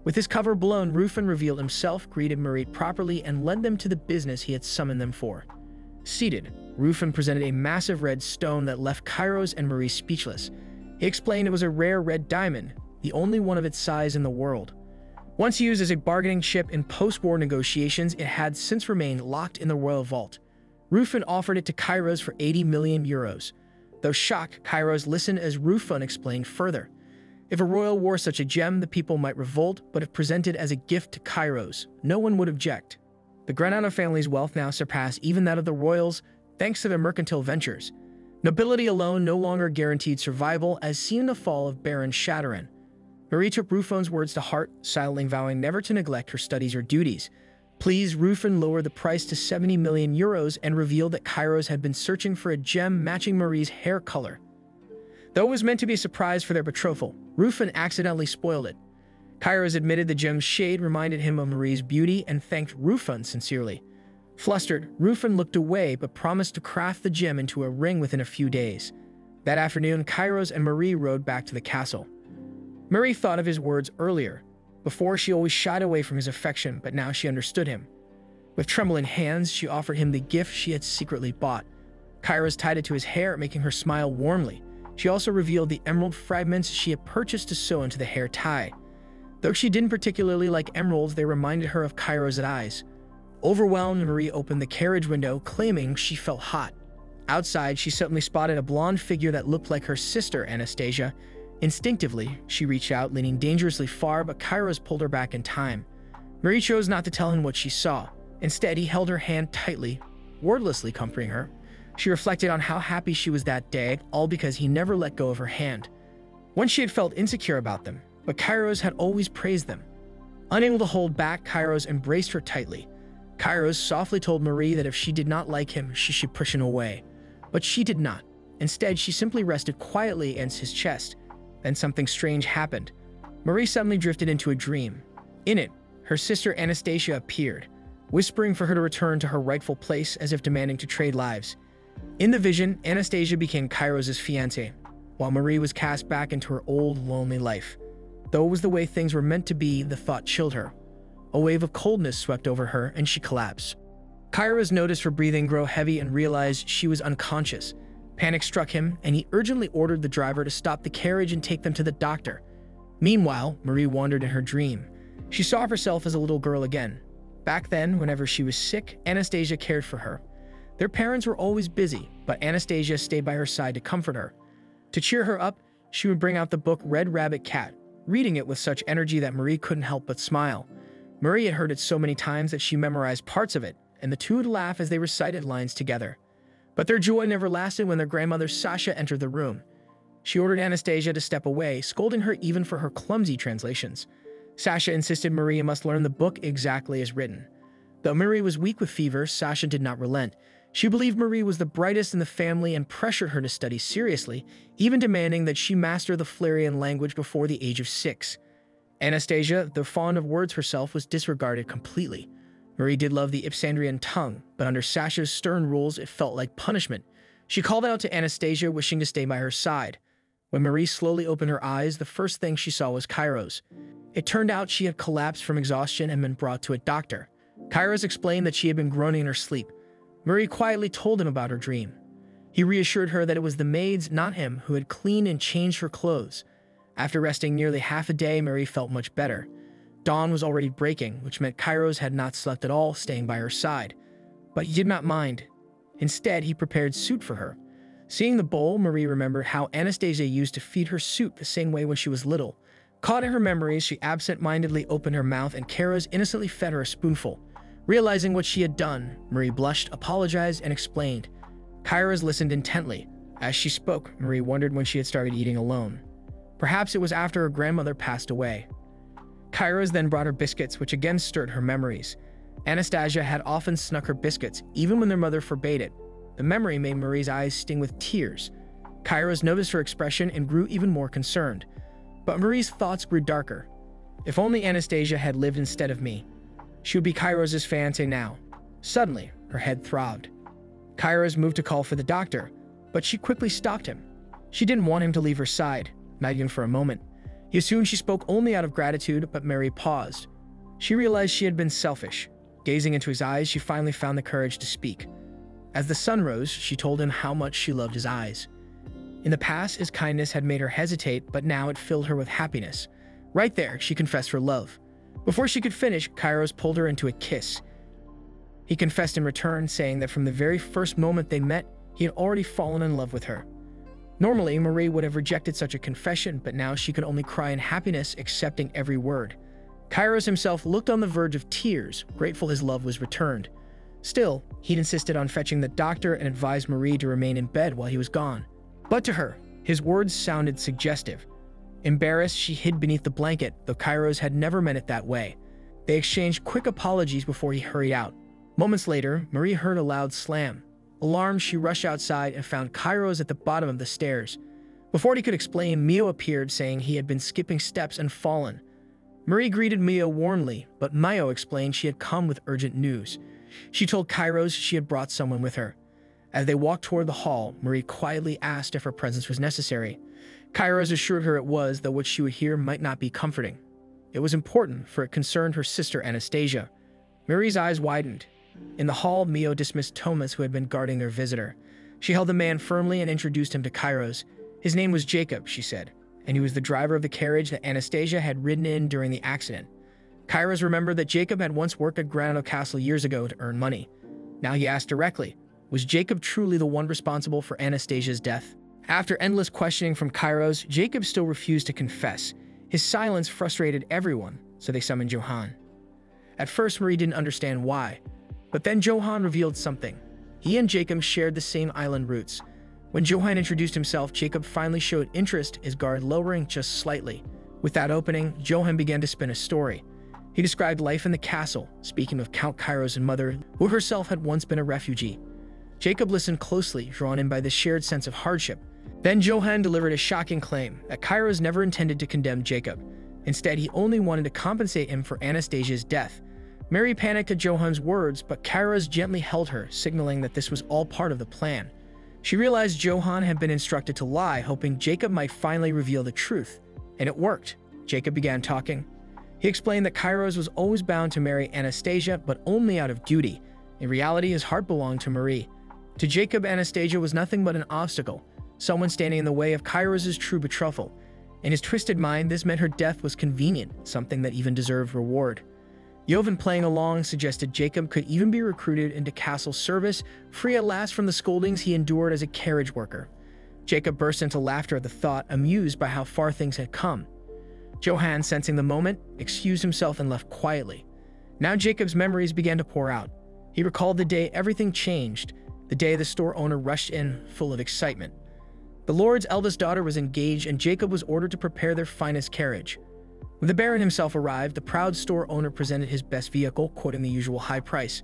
With his cover blown, Rufun revealed himself, greeted Marie properly, and led them to the business he had summoned them for. Seated, Rufun presented a massive red stone that left Kairos and Marie speechless. He explained it was a rare red diamond, the only one of its size in the world. Once used as a bargaining chip in post-war negotiations, it had since remained locked in the royal vault. Rufin offered it to Kairos for 80 million euros. Though shocked, Kairos listened as Rufin explained further. If a royal wore such a gem, the people might revolt, but if presented as a gift to Kairos, no one would object. The Granada family's wealth now surpassed even that of the royals, thanks to their mercantile ventures. Nobility alone no longer guaranteed survival, as seen in the fall of Baron Shadowrun. Marie took Rufin's words to heart, silently vowing never to neglect her studies or duties. Please, Rufin lowered the price to 70 million euros and revealed that Kairos had been searching for a gem matching Marie's hair color. Though it was meant to be a surprise for their betrothal, Rufin accidentally spoiled it. Kairos admitted the gem's shade reminded him of Marie's beauty and thanked Rufin sincerely. Flustered, Rufin looked away but promised to craft the gem into a ring within a few days. That afternoon, Kairos and Marie rode back to the castle. Marie thought of his words earlier. Before, she always shied away from his affection, but now she understood him. With trembling hands, she offered him the gift she had secretly bought. Kairos tied it to his hair, making her smile warmly. She also revealed the emerald fragments she had purchased to sew into the hair tie. Though she didn't particularly like emeralds, they reminded her of Kairos' eyes. Overwhelmed, Marie opened the carriage window, claiming she felt hot. Outside, she suddenly spotted a blonde figure that looked like her sister, Anastasia. Instinctively, she reached out, leaning dangerously far, but Kairos pulled her back in time. Marie chose not to tell him what she saw. Instead, he held her hand tightly, wordlessly comforting her. She reflected on how happy she was that day, all because he never let go of her hand. Once she had felt insecure about them, but Kairos had always praised them. Unable to hold back, Kairos embraced her tightly. Kairos softly told Marie that if she did not like him, she should push him away. But she did not. Instead, she simply rested quietly against his chest. Then something strange happened. Marie suddenly drifted into a dream. In it, her sister Anastasia appeared, whispering for her to return to her rightful place as if demanding to trade lives. In the vision, Anastasia became Kairos' fiancé, while Marie was cast back into her old, lonely life. Though it was the way things were meant to be, the thought chilled her. A wave of coldness swept over her, and she collapsed. Kairos noticed her breathing grow heavy and realized she was unconscious. Panic struck him, and he urgently ordered the driver to stop the carriage and take them to the doctor. Meanwhile, Marie wandered in her dream. She saw herself as a little girl again. Back then, whenever she was sick, Anastasia cared for her. Their parents were always busy, but Anastasia stayed by her side to comfort her. To cheer her up, she would bring out the book Red Rabbit Cat, reading it with such energy that Marie couldn't help but smile. Marie had heard it so many times that she memorized parts of it, and the two would laugh as they recited lines together. But their joy never lasted when their grandmother Sasha entered the room. She ordered Anastasia to step away, scolding her even for her clumsy translations. Sasha insisted Marie must learn the book exactly as written. Though Marie was weak with fever, Sasha did not relent. She believed Marie was the brightest in the family and pressured her to study seriously, even demanding that she master the Flarian language before the age of 6. Anastasia, though fond of words herself, was disregarded completely. Marie did love the Ipsandrian tongue, but under Sasha's stern rules, it felt like punishment. She called out to Anastasia, wishing to stay by her side. When Marie slowly opened her eyes, the first thing she saw was Kairos. It turned out she had collapsed from exhaustion and been brought to a doctor. Kairos explained that she had been groaning in her sleep. Marie quietly told him about her dream. He reassured her that it was the maids, not him, who had cleaned and changed her clothes. After resting nearly half a day, Marie felt much better. Dawn was already breaking, which meant Kairos had not slept at all, staying by her side. But he did not mind. Instead, he prepared soup for her. Seeing the bowl, Marie remembered how Anastasia used to feed her soup the same way when she was little. Caught in her memories, she absent-mindedly opened her mouth and Kairos innocently fed her a spoonful. Realizing what she had done, Marie blushed, apologized, and explained. Kairos listened intently. As she spoke, Marie wondered when she had started eating alone. Perhaps it was after her grandmother passed away. Kairos then brought her biscuits, which again stirred her memories. Anastasia had often snuck her biscuits, even when their mother forbade it. The memory made Marie's eyes sting with tears. Kairos noticed her expression and grew even more concerned. But Marie's thoughts grew darker. If only Anastasia had lived instead of me. She would be Kairos' fiancé now. Suddenly, her head throbbed. Kairos moved to call for the doctor, but she quickly stopped him. She didn't want him to leave her side, not even for a moment. He assumed she spoke only out of gratitude, but Marie paused. She realized she had been selfish. Gazing into his eyes, she finally found the courage to speak. As the sun rose, she told him how much she loved his eyes. In the past, his kindness had made her hesitate, but now it filled her with happiness. Right there, she confessed her love. Before she could finish, Kairos pulled her into a kiss. He confessed in return, saying that from the very first moment they met, he had already fallen in love with her. Normally, Marie would have rejected such a confession, but now she could only cry in happiness, accepting every word. Kairos himself looked on the verge of tears, grateful his love was returned. Still, he'd insisted on fetching the doctor and advised Marie to remain in bed while he was gone. But to her, his words sounded suggestive. Embarrassed, she hid beneath the blanket, though Kairos had never meant it that way. They exchanged quick apologies before he hurried out. Moments later, Marie heard a loud slam. Alarmed, she rushed outside and found Kairos at the bottom of the stairs. Before he could explain, Mio appeared, saying he had been skipping steps and fallen. Marie greeted Mio warmly, but Mio explained she had come with urgent news. She told Kairos she had brought someone with her. As they walked toward the hall, Marie quietly asked if her presence was necessary. Kairos assured her it was, though what she would hear might not be comforting. It was important, for it concerned her sister Anastasia. Marie's eyes widened. In the hall, Mio dismissed Thomas, who had been guarding their visitor. She held the man firmly and introduced him to Kairos. His name was Jacob, she said, and he was the driver of the carriage that Anastasia had ridden in during the accident. Kairos remembered that Jacob had once worked at Granado Castle years ago to earn money. Now he asked directly, was Jacob truly the one responsible for Anastasia's death? After endless questioning from Kairos, Jacob still refused to confess. His silence frustrated everyone, so they summoned Johann. At first, Marie didn't understand why, but then Johann revealed something. He and Jacob shared the same island roots. When Johann introduced himself, Jacob finally showed interest, his guard lowering just slightly. With that opening, Johann began to spin a story. He described life in the castle, speaking of Count Kairos' mother, who herself had once been a refugee. Jacob listened closely, drawn in by the shared sense of hardship. Then Johann delivered a shocking claim that Kairos never intended to condemn Jacob. Instead, he only wanted to compensate him for Anastasia's death. Mary panicked at Johann's words, but Kairos gently held her, signaling that this was all part of the plan. She realized Johann had been instructed to lie, hoping Jacob might finally reveal the truth. And it worked. Jacob began talking. He explained that Kairos was always bound to marry Anastasia, but only out of duty. In reality, his heart belonged to Marie. To Jacob, Anastasia was nothing but an obstacle, someone standing in the way of Kairos' true betrothal. In his twisted mind, this meant her death was convenient, something that even deserved reward. Jovan, playing along, suggested Jacob could even be recruited into castle service, free at last from the scoldings he endured as a carriage worker. Jacob burst into laughter at the thought, amused by how far things had come. Johann, sensing the moment, excused himself and left quietly. Now Jacob's memories began to pour out. He recalled the day everything changed, the day the store owner rushed in, full of excitement. The lord's eldest daughter was engaged, and Jacob was ordered to prepare their finest carriage. When the baron himself arrived, the proud store owner presented his best vehicle, quoting the usual high price.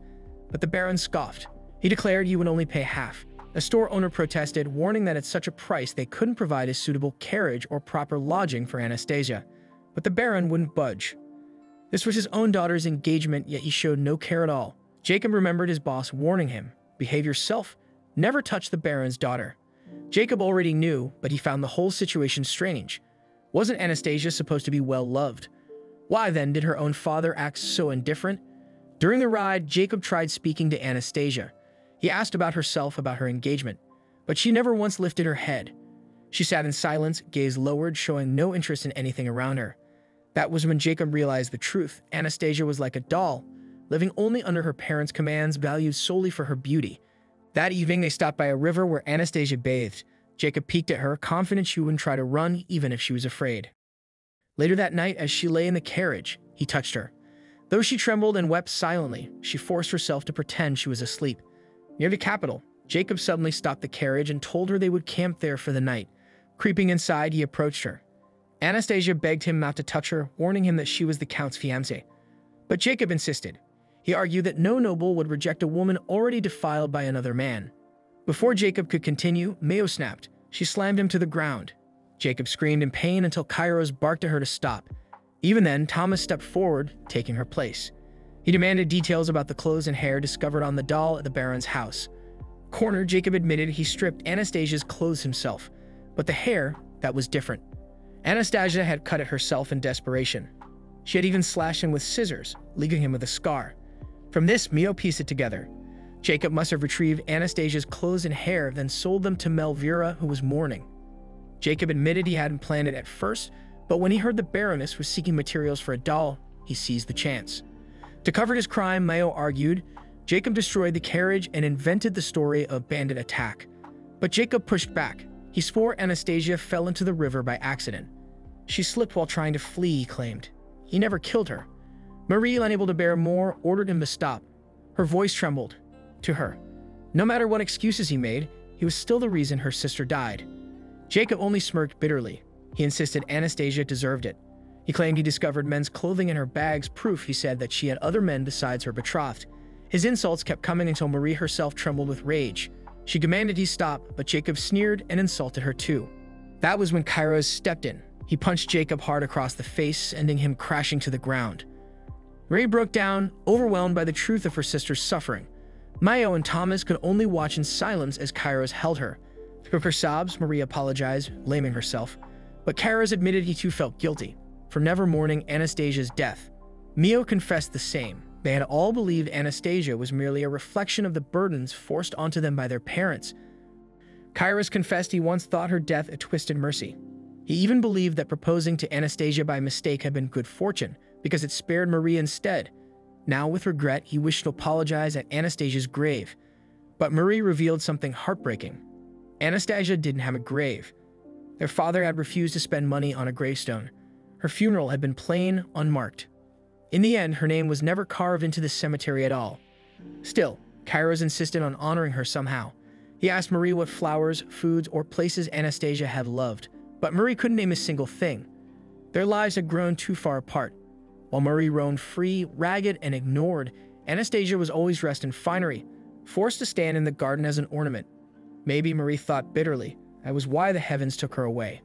But the baron scoffed. He declared he would only pay half. The store owner protested, warning that at such a price they couldn't provide a suitable carriage or proper lodging for Anastasia. But the baron wouldn't budge. This was his own daughter's engagement, yet he showed no care at all. Jacob remembered his boss warning him, "Behave yourself, never touch the baron's daughter." Jacob already knew, but he found the whole situation strange. Wasn't Anastasia supposed to be well-loved? Why then did her own father act so indifferent? During the ride, Jacob tried speaking to Anastasia. He asked about herself, about her engagement, but she never once lifted her head. She sat in silence, gaze lowered, showing no interest in anything around her. That was when Jacob realized the truth. Anastasia was like a doll, living only under her parents' commands, valued solely for her beauty. That evening, they stopped by a river where Anastasia bathed. Jacob peeked at her, confident she wouldn't try to run, even if she was afraid. Later that night, as she lay in the carriage, he touched her. Though she trembled and wept silently, she forced herself to pretend she was asleep. Near the capital, Jacob suddenly stopped the carriage and told her they would camp there for the night. Creeping inside, he approached her. Anastasia begged him not to touch her, warning him that she was the Count's fiancé. But Jacob insisted. He argued that no noble would reject a woman already defiled by another man. Before Jacob could continue, Mayo snapped. She slammed him to the ground. Jacob screamed in pain until Kairos barked at her to stop. Even then, Thomas stepped forward, taking her place. He demanded details about the clothes and hair discovered on the doll at the baron's house. Cornered, Jacob admitted he stripped Anastasia's clothes himself, but the hair, that was different. Anastasia had cut it herself in desperation. She had even slashed him with scissors, leaving him with a scar. From this, Mio pieced it together. Jacob must have retrieved Anastasia's clothes and hair, then sold them to Melvira, who was mourning. Jacob admitted he hadn't planned it at first, but when he heard the Baroness was seeking materials for a doll, he seized the chance. To cover his crime, Mayo argued, Jacob destroyed the carriage and invented the story of a bandit attack. But Jacob pushed back. He swore Anastasia fell into the river by accident. She slipped while trying to flee, he claimed. He never killed her. Marie, unable to bear more, ordered him to stop. Her voice trembled. To her, no matter what excuses he made, he was still the reason her sister died. Jacob only smirked bitterly. He insisted Anastasia deserved it. He claimed he discovered men's clothing in her bags, proof, he said, that she had other men besides her betrothed. His insults kept coming until Marie herself trembled with rage. She commanded he stop, but Jacob sneered and insulted her too. That was when Kairos stepped in. He punched Jacob hard across the face, sending him crashing to the ground. Marie broke down, overwhelmed by the truth of her sister's suffering. Mayo and Thomas could only watch in silence as Kairos held her. Through her sobs, Marie apologized, blaming herself. But Kairos admitted he too felt guilty for never mourning Anastasia's death. Mio confessed the same. They had all believed Anastasia was merely a reflection of the burdens forced onto them by their parents. Kairos confessed he once thought her death a twisted mercy. He even believed that proposing to Anastasia by mistake had been good fortune, because it spared Marie instead. Now, with regret, he wished to apologize at Anastasia's grave. But Marie revealed something heartbreaking. Anastasia didn't have a grave. Their father had refused to spend money on a gravestone. Her funeral had been plain, unmarked. In the end, her name was never carved into the cemetery at all. Still, Kairos insisted on honoring her somehow. He asked Marie what flowers, foods, or places Anastasia had loved, but Marie couldn't name a single thing. Their lives had grown too far apart. While Marie roamed free, ragged, and ignored, Anastasia was always dressed in finery, forced to stand in the garden as an ornament. Maybe, Marie thought bitterly, that was why the heavens took her away.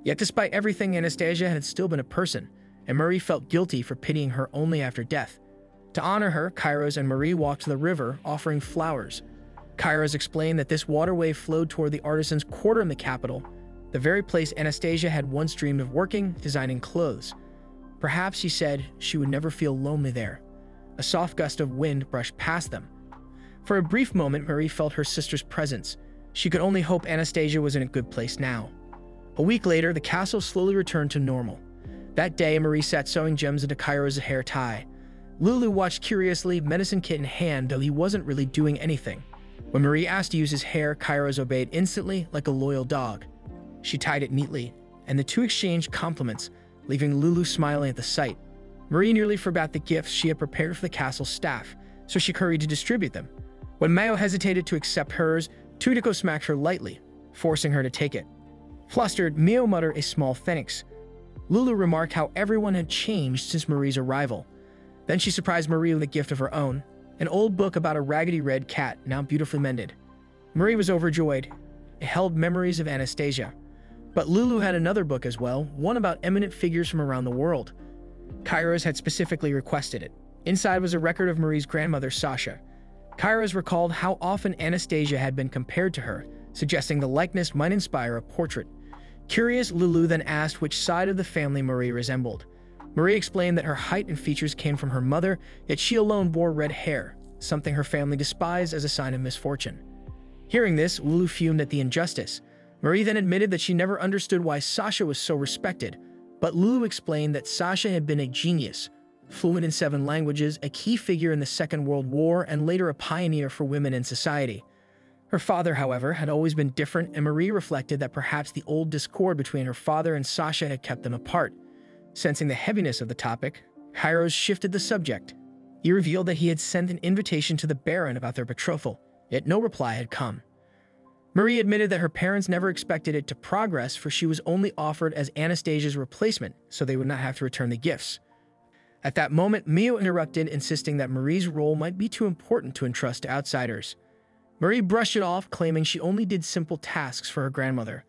Yet despite everything, Anastasia had still been a person, and Marie felt guilty for pitying her only after death. To honor her, Kairos and Marie walked to the river, offering flowers. Kairos explained that this waterway flowed toward the artisans' quarter in the capital, the very place Anastasia had once dreamed of working, designing clothes. Perhaps, he said, she would never feel lonely there. A soft gust of wind brushed past them. For a brief moment, Marie felt her sister's presence. She could only hope Anastasia was in a good place now. A week later, the castle slowly returned to normal. That day, Marie sat sewing gems into Kairos' hair tie. Lulu watched curiously, medicine kit in hand, though he wasn't really doing anything. When Marie asked to use his hair, Kairos obeyed instantly, like a loyal dog. She tied it neatly, and the two exchanged compliments, leaving Lulu smiling at the sight. Marie nearly forgot the gifts she had prepared for the castle's staff, so she hurried to distribute them. When Mayo hesitated to accept hers, Tudiko smacked her lightly, forcing her to take it. Flustered, Mio muttered a small thanks. Lulu remarked how everyone had changed since Marie's arrival. Then she surprised Marie with a gift of her own, an old book about a raggedy red cat, now beautifully mended. Marie was overjoyed. It held memories of Anastasia. But Lulu had another book as well, one about eminent figures from around the world. Kairos had specifically requested it. Inside was a record of Marie's grandmother, Sasha. Kairos recalled how often Anastasia had been compared to her, suggesting the likeness might inspire a portrait. Curious, Lulu then asked which side of the family Marie resembled. Marie explained that her height and features came from her mother, yet she alone bore red hair, something her family despised as a sign of misfortune. Hearing this, Lulu fumed at the injustice. Marie then admitted that she never understood why Sasha was so respected, but Lulu explained that Sasha had been a genius, fluent in 7 languages, a key figure in the Second World War, and later a pioneer for women in society. Her father, however, had always been different, and Marie reflected that perhaps the old discord between her father and Sasha had kept them apart. Sensing the heaviness of the topic, Kairos shifted the subject. He revealed that he had sent an invitation to the Baron about their betrothal, yet no reply had come. Marie admitted that her parents never expected it to progress, for she was only offered as Anastasia's replacement, so they would not have to return the gifts. At that moment, Mio interrupted, insisting that Marie's role might be too important to entrust to outsiders. Marie brushed it off, claiming she only did simple tasks for her grandmother.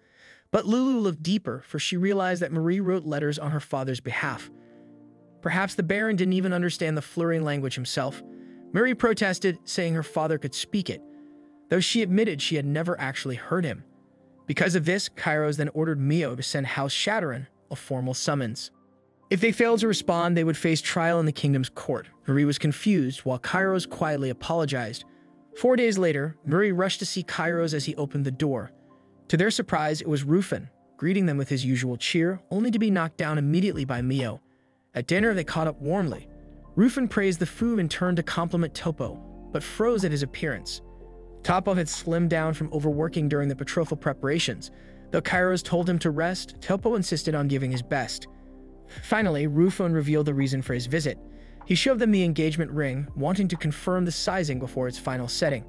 But Lulu looked deeper, for she realized that Marie wrote letters on her father's behalf. Perhaps the Baron didn't even understand the Florian language himself. Marie protested, saying her father could speak it, though she admitted she had never actually heard him. Because of this, Kairos then ordered Mio to send House Shatterin a formal summons. If they failed to respond, they would face trial in the kingdom's court. Marie was confused, while Kairos quietly apologized. 4 days later, Marie rushed to see Kairos as he opened the door. To their surprise, it was Rufin, greeting them with his usual cheer, only to be knocked down immediately by Mio. At dinner, they caught up warmly. Rufin praised the food and turned to compliment Topo, but froze at his appearance. Topo had slimmed down from overworking during the betrothal preparations. Though Kairos told him to rest, Topo insisted on giving his best. Finally, Rufin revealed the reason for his visit. He showed them the engagement ring, wanting to confirm the sizing before its final setting.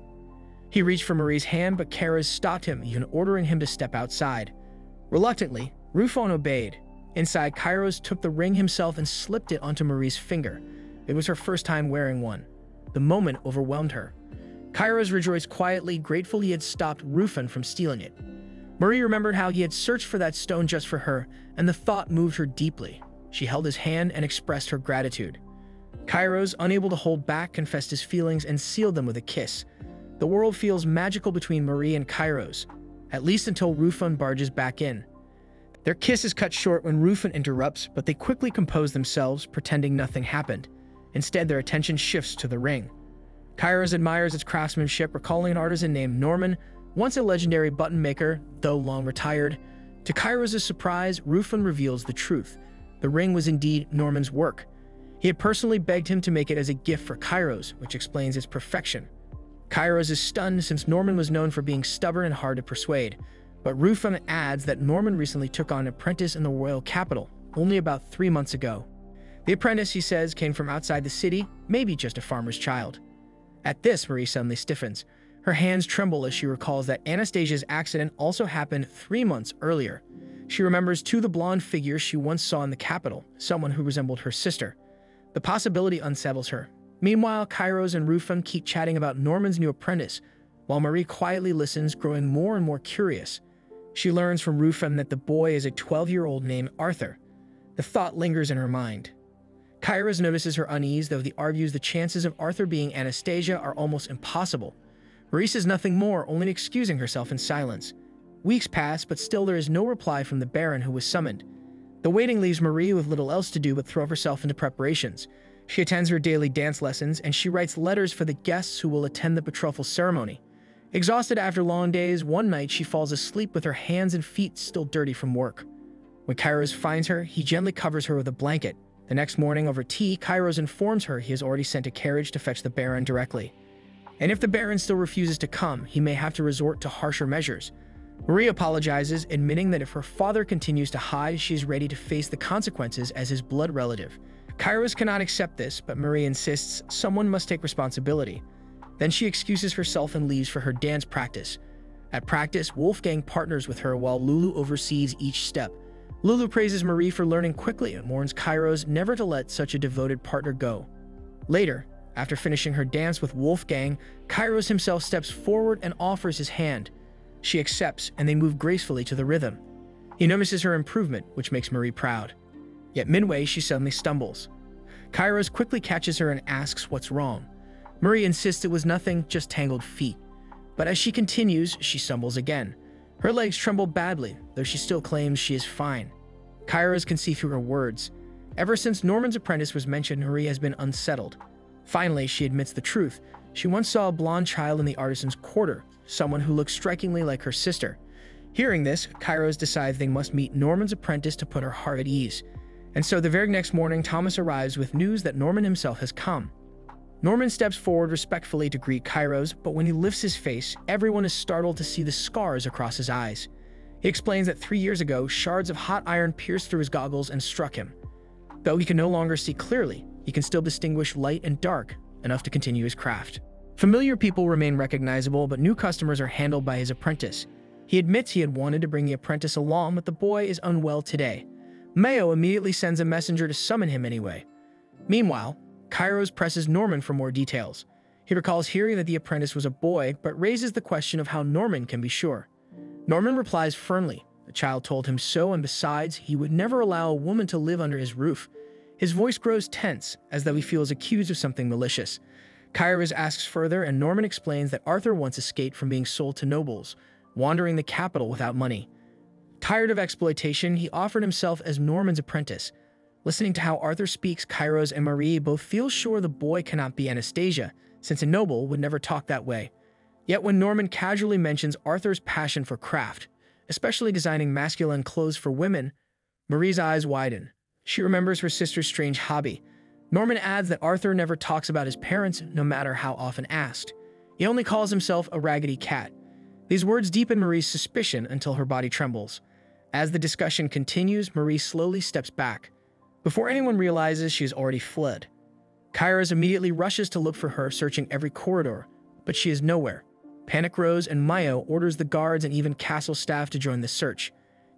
He reached for Marie's hand, but Kairos stopped him, even ordering him to step outside. Reluctantly, Rufin obeyed. Inside, Kairos took the ring himself and slipped it onto Marie's finger. It was her first time wearing one. The moment overwhelmed her. Kairos rejoiced quietly, grateful he had stopped Rufin from stealing it. Marie remembered how he had searched for that stone just for her, and the thought moved her deeply. She held his hand and expressed her gratitude. Kairos, unable to hold back, confessed his feelings and sealed them with a kiss. The world feels magical between Marie and Kairos, at least until Rufin barges back in. Their kiss is cut short when Rufin interrupts, but they quickly compose themselves, pretending nothing happened. Instead, their attention shifts to the ring. Kairos admires its craftsmanship, recalling an artisan named Norman, once a legendary button maker, though long retired. To Kairos' surprise, Rufin reveals the truth. The ring was indeed Norman's work. He had personally begged him to make it as a gift for Kairos, which explains its perfection. Kairos is stunned since Norman was known for being stubborn and hard to persuade. But Rufin adds that Norman recently took on an apprentice in the royal capital, only about 3 months ago. The apprentice, he says, came from outside the city, maybe just a farmer's child. At this, Marie suddenly stiffens. Her hands tremble as she recalls that Anastasia's accident also happened 3 months earlier. She remembers too the blonde figure she once saw in the capital, someone who resembled her sister. The possibility unsettles her. Meanwhile, Kairos and Rufin keep chatting about Norman's new apprentice, while Marie quietly listens, growing more and more curious. She learns from Rufin that the boy is a 12-year-old named Arthur. The thought lingers in her mind. Kairos notices her unease, though he argues the chances of Arthur being Anastasia are almost impossible. Marie says nothing more, only excusing herself in silence. Weeks pass, but still there is no reply from the Baron who was summoned. The waiting leaves Marie with little else to do but throw herself into preparations. She attends her daily dance lessons, and she writes letters for the guests who will attend the betrothal ceremony. Exhausted after long days, one night she falls asleep with her hands and feet still dirty from work. When Kairos finds her, he gently covers her with a blanket. The next morning, over tea, Kairos informs her he has already sent a carriage to fetch the Baron directly. And if the Baron still refuses to come, he may have to resort to harsher measures. Marie apologizes, admitting that if her father continues to hide, she is ready to face the consequences as his blood relative. Kairos cannot accept this, but Marie insists someone must take responsibility. Then she excuses herself and leaves for her dance practice. At practice, Wolfgang partners with her while Lulu oversees each step. Lulu praises Marie for learning quickly and warns Kairos never to let such a devoted partner go. Later, after finishing her dance with Wolfgang, Kairos himself steps forward and offers his hand. She accepts, and they move gracefully to the rhythm. He notices her improvement, which makes Marie proud. Yet midway, she suddenly stumbles. Kairos quickly catches her and asks what's wrong. Marie insists it was nothing, just tangled feet. But as she continues, she stumbles again. Her legs tremble badly, though she still claims she is fine. Kairos can see through her words. Ever since Norman's apprentice was mentioned, Marie has been unsettled. Finally, she admits the truth. She once saw a blonde child in the artisan's quarter, someone who looked strikingly like her sister. Hearing this, Kairos decides they must meet Norman's apprentice to put her heart at ease. And so the very next morning, Thomas arrives with news that Norman himself has come. Norman steps forward respectfully to greet Kairos, but when he lifts his face, everyone is startled to see the scars across his eyes. He explains that 3 years ago, shards of hot iron pierced through his goggles and struck him. Though he can no longer see clearly, he can still distinguish light and dark, enough to continue his craft. Familiar people remain recognizable, but new customers are handled by his apprentice. He admits he had wanted to bring the apprentice along, but the boy is unwell today. Mayo immediately sends a messenger to summon him anyway. Meanwhile, Kairos presses Norman for more details. He recalls hearing that the apprentice was a boy, but raises the question of how Norman can be sure. Norman replies firmly. The child told him so, and besides, he would never allow a woman to live under his roof. His voice grows tense, as though he feels accused of something malicious. Kairos asks further, and Norman explains that Arthur once escaped from being sold to nobles, wandering the capital without money. Tired of exploitation, he offered himself as Norman's apprentice. Listening to how Arthur speaks, Kairos and Marie both feel sure the boy cannot be Anastasia, since a noble would never talk that way. Yet when Norman casually mentions Arthur's passion for craft, especially designing masculine clothes for women, Marie's eyes widen. She remembers her sister's strange hobby. Norman adds that Arthur never talks about his parents, no matter how often asked. He only calls himself a raggedy cat. These words deepen Marie's suspicion until her body trembles. As the discussion continues, Marie slowly steps back. Before anyone realizes, she has already fled. Kairos immediately rushes to look for her, searching every corridor, but she is nowhere. Panic grows, and Mayo orders the guards and even castle staff to join the search.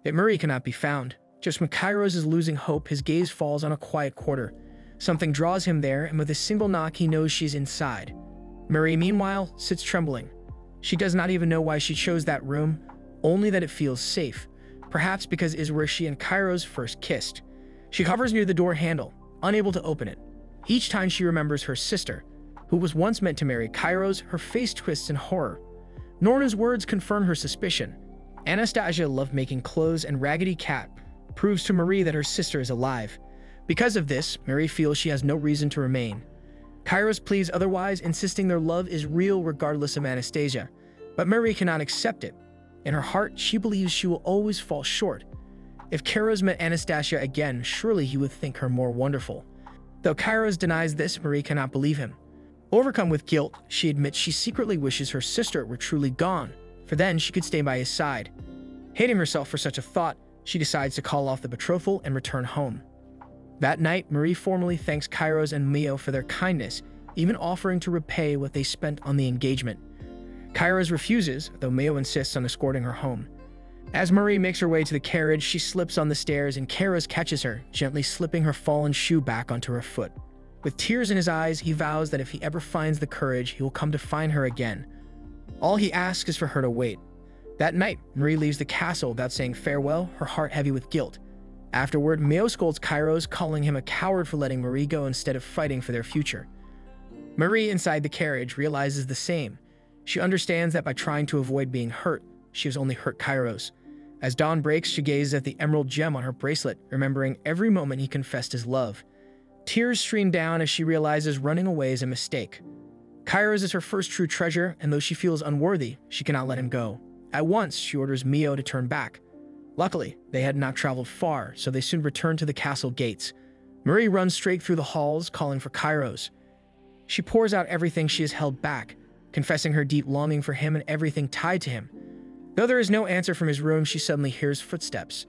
Yet Marie cannot be found. Just when Kairos is losing hope, his gaze falls on a quiet quarter. Something draws him there, and with a single knock, he knows she's inside. Marie, meanwhile, sits trembling. She does not even know why she chose that room, only that it feels safe. Perhaps because it is where she and Kairos first kissed. She hovers near the door handle, unable to open it. Each time she remembers her sister, who was once meant to marry Kairos, her face twists in horror. Norna's words confirm her suspicion. Anastasia loved making clothes, and Raggedy Cat proves to Marie that her sister is alive. Because of this, Marie feels she has no reason to remain. Kairos pleads otherwise, insisting their love is real regardless of Anastasia. But Marie cannot accept it. In her heart, she believes she will always fall short. If Kairos met Anastasia again, surely he would think her more wonderful. Though Kairos denies this, Marie cannot believe him. Overcome with guilt, she admits she secretly wishes her sister were truly gone, for then she could stay by his side. Hating herself for such a thought, she decides to call off the betrothal and return home. That night, Marie formally thanks Kairos and Mio for their kindness, even offering to repay what they spent on the engagement. Kairos refuses, though Mio insists on escorting her home. As Marie makes her way to the carriage, she slips on the stairs and Kairos catches her, gently slipping her fallen shoe back onto her foot. With tears in his eyes, he vows that if he ever finds the courage, he will come to find her again. All he asks is for her to wait. That night, Marie leaves the castle without saying farewell, her heart heavy with guilt. Afterward, Mio scolds Kairos, calling him a coward for letting Marie go instead of fighting for their future. Marie, inside the carriage, realizes the same. She understands that by trying to avoid being hurt, she has only hurt Kairos. As dawn breaks, she gazes at the emerald gem on her bracelet, remembering every moment he confessed his love. Tears stream down as she realizes running away is a mistake. Kairos is her first true treasure, and though she feels unworthy, she cannot let him go. At once, she orders Mio to turn back. Luckily, they had not traveled far, so they soon return to the castle gates. Marie runs straight through the halls, calling for Kairos. She pours out everything she has held back, confessing her deep longing for him and everything tied to him. Though there is no answer from his room, she suddenly hears footsteps.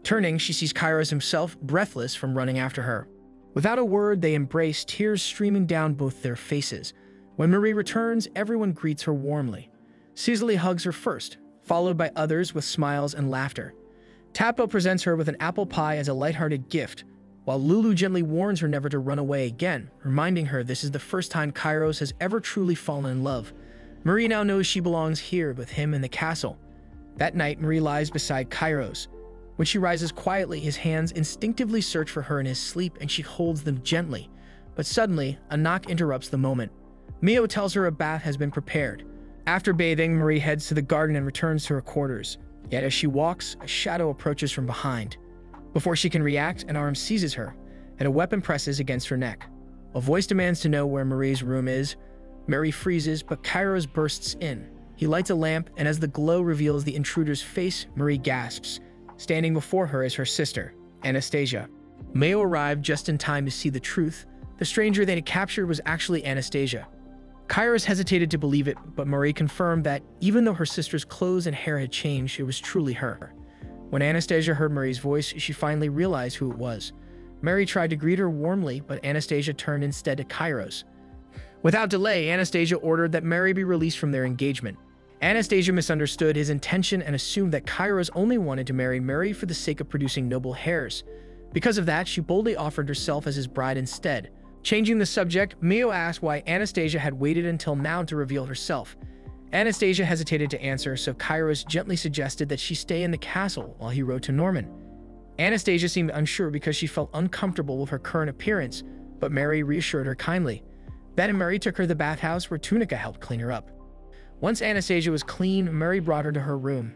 Turning, she sees Kairos himself, breathless from running after her. Without a word, they embrace, tears streaming down both their faces. When Marie returns, everyone greets her warmly. Cecily hugs her first, followed by others with smiles and laughter. Tapo presents her with an apple pie as a lighthearted gift, while Lulu gently warns her never to run away again, reminding her this is the first time Kairos has ever truly fallen in love. Marie now knows she belongs here with him in the castle. That night, Marie lies beside Kairos. When she rises quietly, his hands instinctively search for her in his sleep and she holds them gently. But suddenly, a knock interrupts the moment. Mio tells her a bath has been prepared. After bathing, Marie heads to the garden and returns to her quarters. Yet as she walks, a shadow approaches from behind. Before she can react, an arm seizes her, and a weapon presses against her neck. A voice demands to know where Marie's room is. Marie freezes, but Kairos bursts in. He lights a lamp, and as the glow reveals the intruder's face, Marie gasps. Standing before her is her sister, Anastasia. Mayo arrived just in time to see the truth. The stranger they had captured was actually Anastasia. Kairos hesitated to believe it, but Marie confirmed that even though her sister's clothes and hair had changed, it was truly her. When Anastasia heard Marie's voice, she finally realized who it was. Marie tried to greet her warmly, but Anastasia turned instead to Kairos. Without delay, Anastasia ordered that Marie be released from their engagement. Anastasia misunderstood his intention and assumed that Kairos only wanted to marry Marie for the sake of producing noble heirs. Because of that, she boldly offered herself as his bride instead. Changing the subject, Mio asked why Anastasia had waited until now to reveal herself. Anastasia hesitated to answer, so Kairos gently suggested that she stay in the castle while he rode to Norman. Anastasia seemed unsure because she felt uncomfortable with her current appearance, but Mary reassured her kindly. Then Mary took her to the bathhouse where Tunica helped clean her up. Once Anastasia was clean, Mary brought her to her room.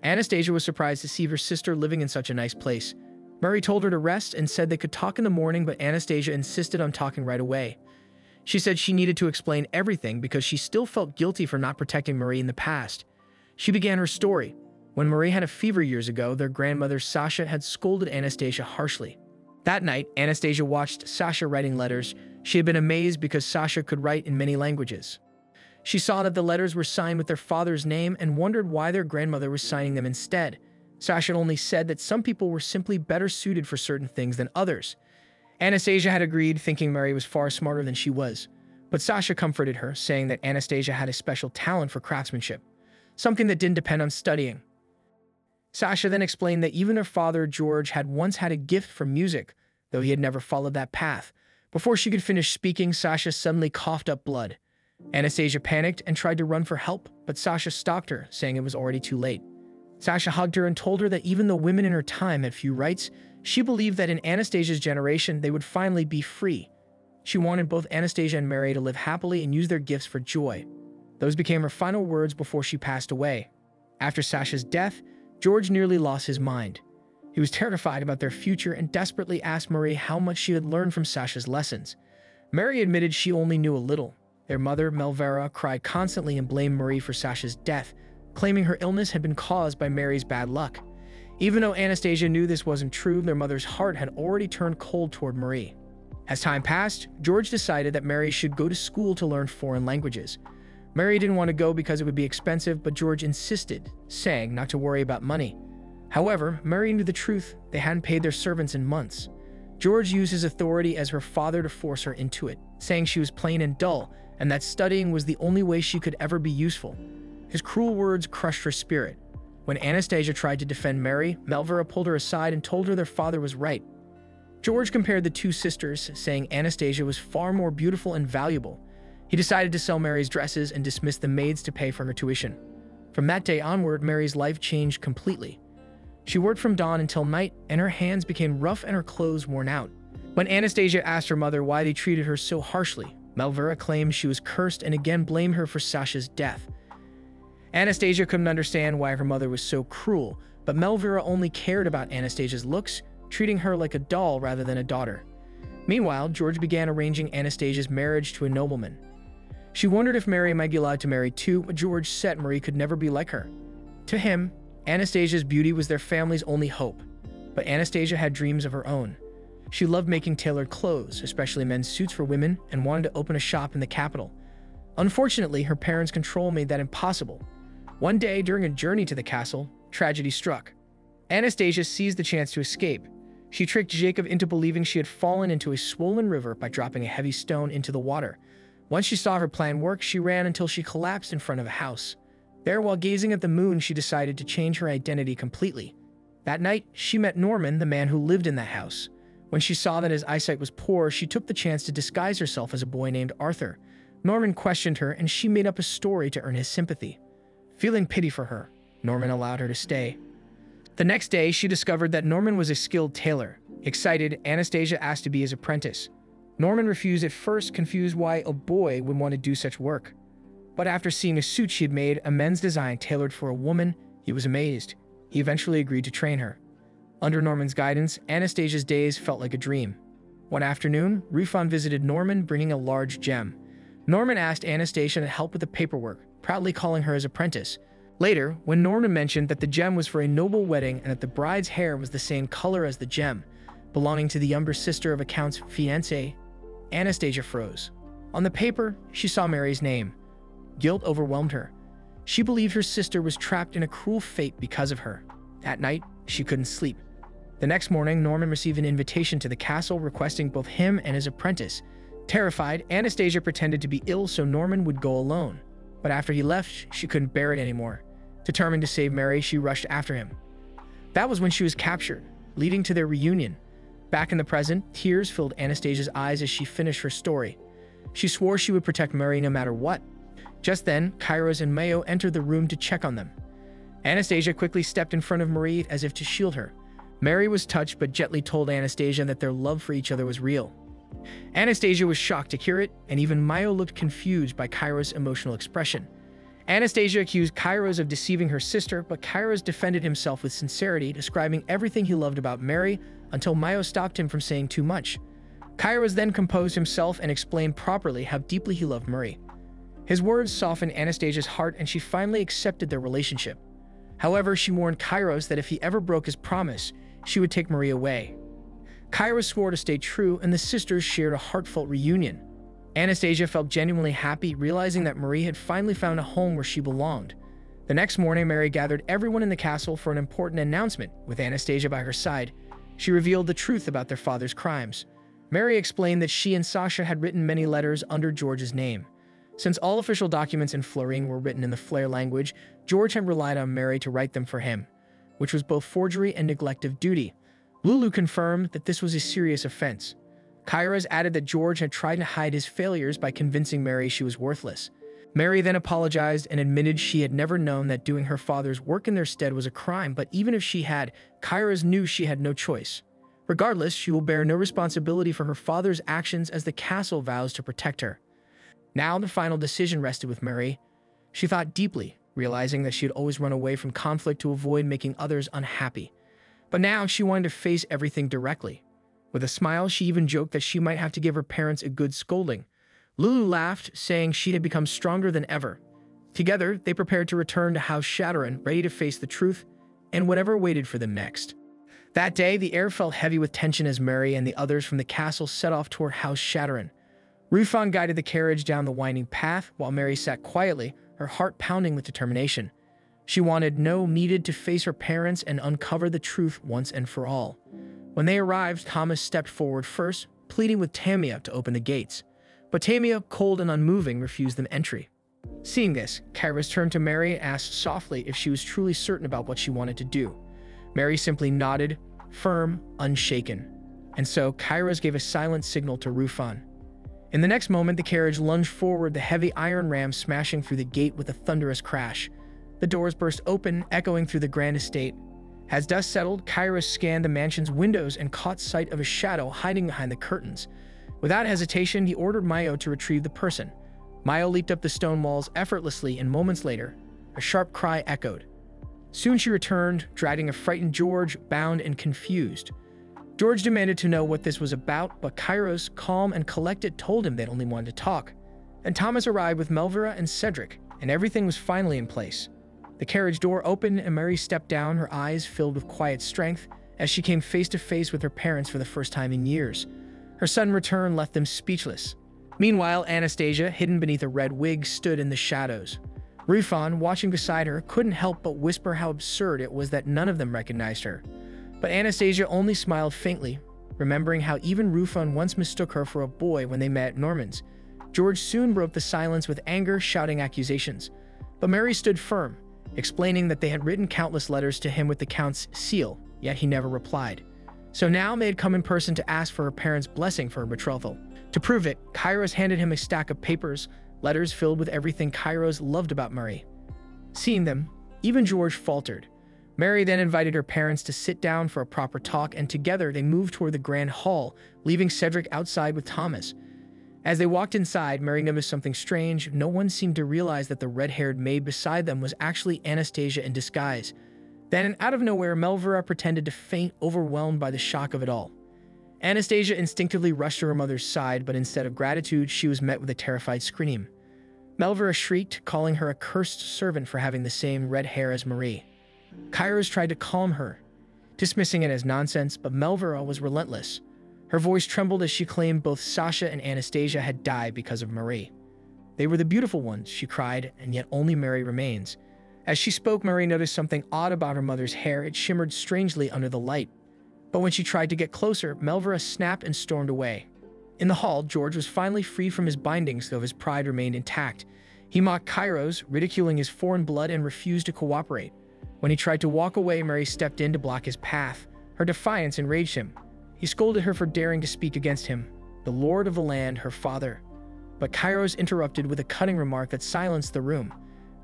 Anastasia was surprised to see her sister living in such a nice place. Mary told her to rest and said they could talk in the morning, but Anastasia insisted on talking right away. She said she needed to explain everything because she still felt guilty for not protecting Marie in the past. She began her story. When Marie had a fever years ago, their grandmother Sasha had scolded Anastasia harshly. That night, Anastasia watched Sasha writing letters. She had been amazed because Sasha could write in many languages. She saw that the letters were signed with their father's name and wondered why their grandmother was signing them instead. Sasha only said that some people were simply better suited for certain things than others. Anastasia had agreed, thinking Mary was far smarter than she was. But Sasha comforted her, saying that Anastasia had a special talent for craftsmanship, something that didn't depend on studying. Sasha then explained that even her father, George, had once had a gift for music, though he had never followed that path. Before she could finish speaking, Sasha suddenly coughed up blood. Anastasia panicked and tried to run for help, but Sasha stopped her, saying it was already too late. Sasha hugged her and told her that even though women in her time had few rights, she believed that in Anastasia's generation they would finally be free. She wanted both Anastasia and Mary to live happily and use their gifts for joy. Those became her final words before she passed away. After Sasha's death, George nearly lost his mind. He was terrified about their future and desperately asked Marie how much she had learned from Sasha's lessons. Mary admitted she only knew a little. Their mother, Melvera, cried constantly and blamed Marie for Sasha's death, claiming her illness had been caused by Mary's bad luck. Even though Anastasia knew this wasn't true, their mother's heart had already turned cold toward Marie. As time passed, George decided that Mary should go to school to learn foreign languages. Mary didn't want to go because it would be expensive, but George insisted, saying not to worry about money. However, Mary knew the truth. They hadn't paid their servants in months. George used his authority as her father to force her into it, saying she was plain and dull, and that studying was the only way she could ever be useful. His cruel words crushed her spirit. When Anastasia tried to defend Mary, Melvera pulled her aside and told her their father was right. George compared the two sisters, saying Anastasia was far more beautiful and valuable. He decided to sell Mary's dresses and dismiss the maids to pay for her tuition. From that day onward, Mary's life changed completely. She worked from dawn until night, and her hands became rough and her clothes worn out. When Anastasia asked her mother why they treated her so harshly, Melvera claimed she was cursed and again blamed her for Sasha's death. Anastasia couldn't understand why her mother was so cruel, but Melvera only cared about Anastasia's looks, treating her like a doll rather than a daughter. Meanwhile, George began arranging Anastasia's marriage to a nobleman. She wondered if Mary might be allowed to marry too, but George said Marie could never be like her. To him, Anastasia's beauty was their family's only hope, but Anastasia had dreams of her own. She loved making tailored clothes, especially men's suits for women, and wanted to open a shop in the capital. Unfortunately, her parents' control made that impossible. One day, during a journey to the castle, tragedy struck. Anastasia seized the chance to escape. She tricked Jacob into believing she had fallen into a swollen river by dropping a heavy stone into the water. Once she saw her plan work, she ran until she collapsed in front of a house. There, while gazing at the moon, she decided to change her identity completely. That night, she met Norman, the man who lived in that house. When she saw that his eyesight was poor, she took the chance to disguise herself as a boy named Arthur. Norman questioned her, and she made up a story to earn his sympathy. Feeling pity for her, Norman allowed her to stay. The next day, she discovered that Norman was a skilled tailor. Excited, Anastasia asked to be his apprentice. Norman refused at first, confused why a boy would want to do such work. But after seeing a suit she had made, a men's design tailored for a woman, he was amazed. He eventually agreed to train her. Under Norman's guidance, Anastasia's days felt like a dream. One afternoon, Rufon visited Norman, bringing a large gem. Norman asked Anastasia to help with the paperwork, proudly calling her his apprentice. Later, when Norman mentioned that the gem was for a noble wedding and that the bride's hair was the same color as the gem, belonging to the younger sister of a count's fiancé, Anastasia froze. On the paper, she saw Mary's name. Guilt overwhelmed her. She believed her sister was trapped in a cruel fate because of her. At night, she couldn't sleep. The next morning, Norman received an invitation to the castle requesting both him and his apprentice. Terrified, Anastasia pretended to be ill so Norman would go alone. But after he left, she couldn't bear it anymore. Determined to save Mary, she rushed after him. That was when she was captured, leading to their reunion. Back in the present, tears filled Anastasia's eyes as she finished her story. She swore she would protect Mary no matter what. Just then, Kairos and Mayo entered the room to check on them. Anastasia quickly stepped in front of Marie as if to shield her. Mary was touched but gently told Anastasia that their love for each other was real. Anastasia was shocked to hear it, and even Mayo looked confused by Kairos' emotional expression. Anastasia accused Kairos of deceiving her sister, but Kairos defended himself with sincerity, describing everything he loved about Mary until Mayo stopped him from saying too much. Kairos then composed himself and explained properly how deeply he loved Marie. His words softened Anastasia's heart and she finally accepted their relationship. However, she warned Kairos that if he ever broke his promise, she would take Marie away. Kyra swore to stay true, and the sisters shared a heartfelt reunion. Anastasia felt genuinely happy, realizing that Marie had finally found a home where she belonged. The next morning, Mary gathered everyone in the castle for an important announcement. With Anastasia by her side, she revealed the truth about their father's crimes. Mary explained that she and Sasha had written many letters under George's name. Since all official documents in Florine were written in the Flair language, George had relied on Mary to write them for him, which was both forgery and neglect of duty. Lulu confirmed that this was a serious offense. Kyra added that George had tried to hide his failures by convincing Mary she was worthless. Mary then apologized and admitted she had never known that doing her father's work in their stead was a crime, but even if she had, Kyra knew she had no choice. Regardless, she will bear no responsibility for her father's actions as the castle vows to protect her. Now the final decision rested with Mary. She thought deeply, realizing that she had always run away from conflict to avoid making others unhappy. But now she wanted to face everything directly. With a smile, she even joked that she might have to give her parents a good scolding. Lulu laughed, saying she had become stronger than ever. Together, they prepared to return to House Shadowrun, ready to face the truth and whatever waited for them next. That day, the air felt heavy with tension as Mary and the others from the castle set off toward House Shadowrun. Rufon guided the carriage down the winding path, while Mary sat quietly, her heart pounding with determination. She needed to face her parents and uncover the truth once and for all. When they arrived, Thomas stepped forward first, pleading with Tamia to open the gates. But Tamia, cold and unmoving, refused them entry. Seeing this, Kyra turned to Mary and asked softly if she was truly certain about what she wanted to do. Mary simply nodded, firm, unshaken. And so Kyra gave a silent signal to Rufon. In the next moment, the carriage lunged forward, the heavy iron ram smashing through the gate with a thunderous crash. The doors burst open, echoing through the grand estate. As dust settled, Kyra scanned the mansion's windows and caught sight of a shadow hiding behind the curtains. Without hesitation, he ordered Mayo to retrieve the person. Mayo leaped up the stone walls effortlessly, and moments later, a sharp cry echoed. Soon she returned, dragging a frightened George, bound and confused. George demanded to know what this was about, but Kyra, calm and collected, told him they'd only wanted to talk. And Thomas arrived with Melvira and Cedric, and everything was finally in place. The carriage door opened and Mary stepped down, her eyes filled with quiet strength, as she came face to face with her parents for the first time in years. Her sudden return left them speechless. Meanwhile, Anastasia, hidden beneath a red wig, stood in the shadows. Rufon, watching beside her, couldn't help but whisper how absurd it was that none of them recognized her. But Anastasia only smiled faintly, remembering how even Rufon once mistook her for a boy when they met at Norman's. George soon broke the silence with anger, shouting accusations. But Mary stood firm, explaining that they had written countless letters to him with the Count's seal, yet he never replied. So now they had come in person to ask for her parents' blessing for her betrothal. To prove it, Kyra handed him a stack of papers, letters filled with everything Kyra loved about Mary. Seeing them, even George faltered. Mary then invited her parents to sit down for a proper talk, and together they moved toward the grand hall, leaving Cedric outside with Thomas. As they walked inside, Mary noticed something strange. No one seemed to realize that the red-haired maid beside them was actually Anastasia in disguise. Then, out of nowhere, Melvira pretended to faint, overwhelmed by the shock of it all. Anastasia instinctively rushed to her mother's side, but instead of gratitude, she was met with a terrified scream. Melvira shrieked, calling her a cursed servant for having the same red hair as Marie. Kyra tried to calm her, dismissing it as nonsense, but Melvira was relentless. Her voice trembled as she claimed both Sasha and Anastasia had died because of Marie. They were the beautiful ones, she cried, and yet only Mary remains. As she spoke, Mary noticed something odd about her mother's hair. It shimmered strangely under the light. But when she tried to get closer, Melvira snapped and stormed away. In the hall, George was finally freed from his bindings, though his pride remained intact. He mocked Kyra, ridiculing his foreign blood, and refused to cooperate. When he tried to walk away, Mary stepped in to block his path. Her defiance enraged him. He scolded her for daring to speak against him, the lord of the land, her father. But Kyra interrupted with a cutting remark that silenced the room.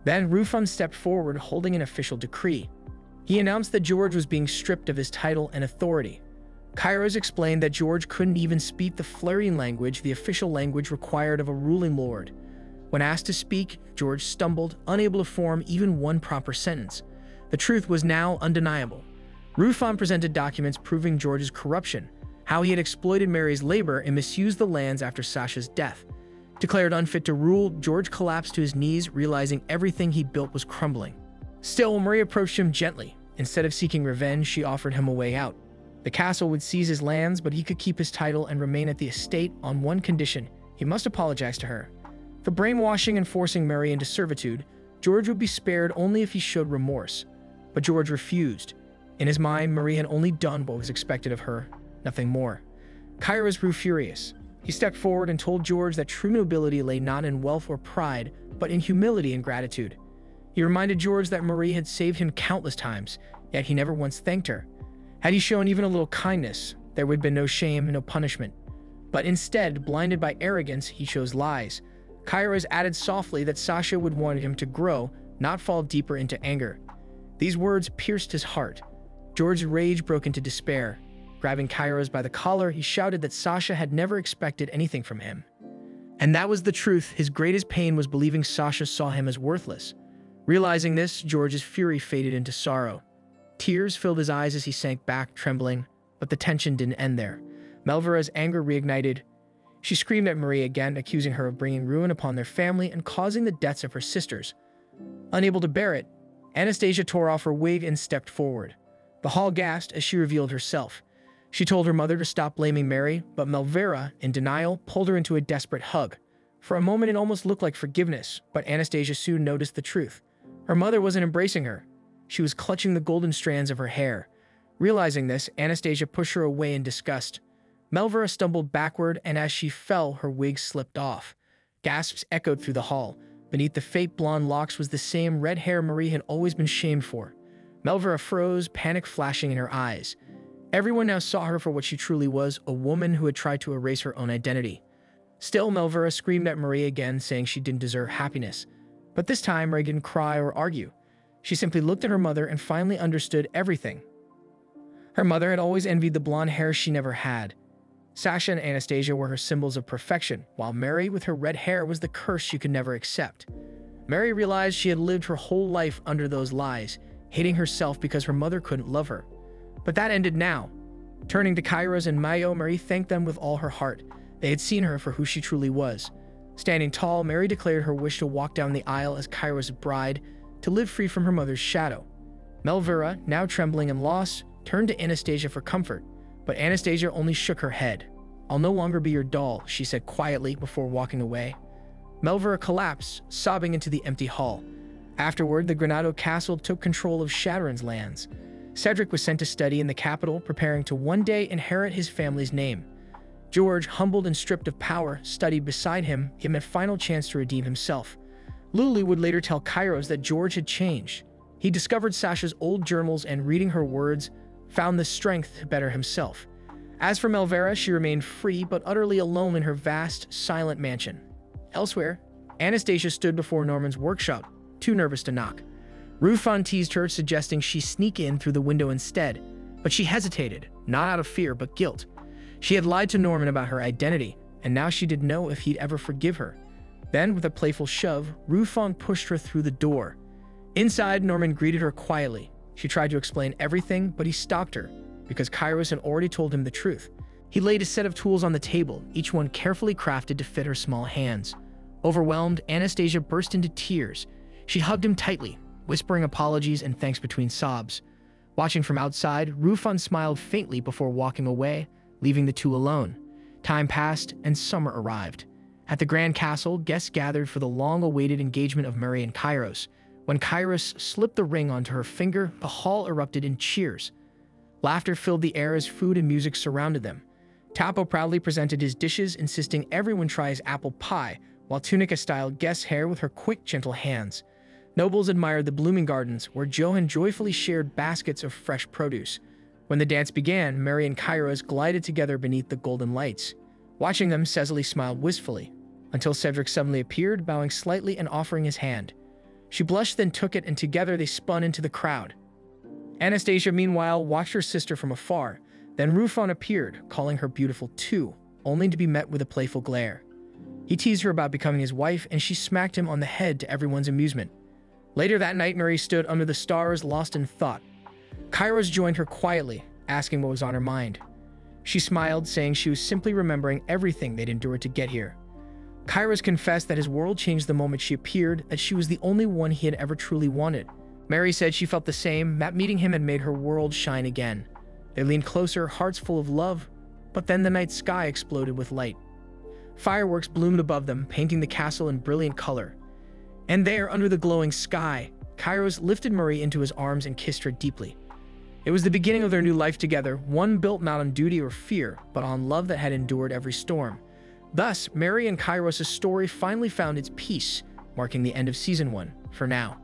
Then Rufon stepped forward, holding an official decree. He announced that George was being stripped of his title and authority. Kyra explained that George couldn't even speak the Florian language, the official language required of a ruling lord. When asked to speak, George stumbled, unable to form even one proper sentence. The truth was now undeniable. Rufon presented documents proving George's corruption, how he had exploited Mary's labor and misused the lands after Sasha's death. Declared unfit to rule, George collapsed to his knees, realizing everything he built was crumbling. Still, Marie approached him gently. Instead of seeking revenge, she offered him a way out. The castle would seize his lands, but he could keep his title and remain at the estate on one condition: he must apologize to her. For brainwashing and forcing Mary into servitude, George would be spared only if he showed remorse. But George refused. In his mind, Marie had only done what was expected of her, nothing more. Kairos grew furious. He stepped forward and told George that true nobility lay not in wealth or pride, but in humility and gratitude. He reminded George that Marie had saved him countless times, yet he never once thanked her. Had he shown even a little kindness, there would have been no shame and no punishment. But instead, blinded by arrogance, he chose lies. Kairos added softly that Sasha would want him to grow, not fall deeper into anger. These words pierced his heart. George's rage broke into despair. Grabbing Kairos by the collar, he shouted that Sasha had never expected anything from him. And that was the truth. His greatest pain was believing Sasha saw him as worthless. Realizing this, George's fury faded into sorrow. Tears filled his eyes as he sank back, trembling, but the tension didn't end there. Melvira's anger reignited. She screamed at Marie again, accusing her of bringing ruin upon their family and causing the deaths of her sisters. Unable to bear it, Anastasia tore off her wig and stepped forward. The hall gasped as she revealed herself. She told her mother to stop blaming Mary, but Melvira, in denial, pulled her into a desperate hug. For a moment, it almost looked like forgiveness, but Anastasia soon noticed the truth. Her mother wasn't embracing her. She was clutching the golden strands of her hair. Realizing this, Anastasia pushed her away in disgust. Melvira stumbled backward, and as she fell, her wig slipped off. Gasps echoed through the hall. Beneath the fake blonde locks was the same red hair Marie had always been shamed for. Melvira froze, panic flashing in her eyes. Everyone now saw her for what she truly was, a woman who had tried to erase her own identity. Still, Melvira screamed at Marie again, saying she didn't deserve happiness. But this time, Marie didn't cry or argue. She simply looked at her mother and finally understood everything. Her mother had always envied the blonde hair she never had. Sasha and Anastasia were her symbols of perfection, while Mary, with her red hair, was the curse she could never accept. Mary realized she had lived her whole life under those lies, hating herself because her mother couldn't love her. But that ended now. Turning to Kairos and Mayo, Mary thanked them with all her heart. They had seen her for who she truly was. Standing tall, Mary declared her wish to walk down the aisle as Kairos' bride, to live free from her mother's shadow. Melvira, now trembling and lost, turned to Anastasia for comfort, but Anastasia only shook her head. "I'll no longer be your doll," she said quietly before walking away. Melvira collapsed, sobbing into the empty hall. Afterward, the Granado castle took control of Shadowrun's lands. Cedric was sent to study in the capital, preparing to one day inherit his family's name. George, humbled and stripped of power, studied beside him, giving him a final chance to redeem himself. Lulu would later tell Kairos that George had changed. He discovered Sasha's old journals and, reading her words, found the strength to better himself. As for Melvira, she remained free but utterly alone in her vast, silent mansion. Elsewhere, Anastasia stood before Norman's workshop, too nervous to knock. Rufon teased her, suggesting she sneak in through the window instead, but she hesitated, not out of fear but guilt. She had lied to Norman about her identity, and now she didn't know if he'd ever forgive her. Then, with a playful shove, Rufon pushed her through the door. Inside, Norman greeted her quietly. She tried to explain everything, but he stopped her, because Kairos had already told him the truth. He laid a set of tools on the table, each one carefully crafted to fit her small hands. Overwhelmed, Anastasia burst into tears. She hugged him tightly, whispering apologies and thanks between sobs. Watching from outside, Rufon smiled faintly before walking away, leaving the two alone. Time passed, and summer arrived. At the Grand Castle, guests gathered for the long-awaited engagement of Mary and Kairos. When Kairos slipped the ring onto her finger, the hall erupted in cheers. Laughter filled the air as food and music surrounded them. Tapo proudly presented his dishes, insisting everyone try his apple pie, while Tunica styled guests' hair with her quick, gentle hands. Nobles admired the blooming gardens, where Johan joyfully shared baskets of fresh produce. When the dance began, Mary and Kairos glided together beneath the golden lights. Watching them, Cecily smiled wistfully, until Cedric suddenly appeared, bowing slightly and offering his hand. She blushed, then took it, and together they spun into the crowd. Anastasia, meanwhile, watched her sister from afar. Then Rufon appeared, calling her beautiful too, only to be met with a playful glare. He teased her about becoming his wife, and she smacked him on the head to everyone's amusement. Later that night, Mary stood under the stars, lost in thought. Kairos joined her quietly, asking what was on her mind. She smiled, saying she was simply remembering everything they'd endured to get here. Kairos confessed that his world changed the moment she appeared, that she was the only one he had ever truly wanted. Mary said she felt the same, that meeting him had made her world shine again. They leaned closer, hearts full of love, but then the night sky exploded with light. Fireworks bloomed above them, painting the castle in brilliant color. And there, under the glowing sky, Kairos lifted Marie into his arms and kissed her deeply. It was the beginning of their new life together, one built not on duty or fear, but on love that had endured every storm. Thus, Mary and Kairos' story finally found its peace, marking the end of Season 1, for now.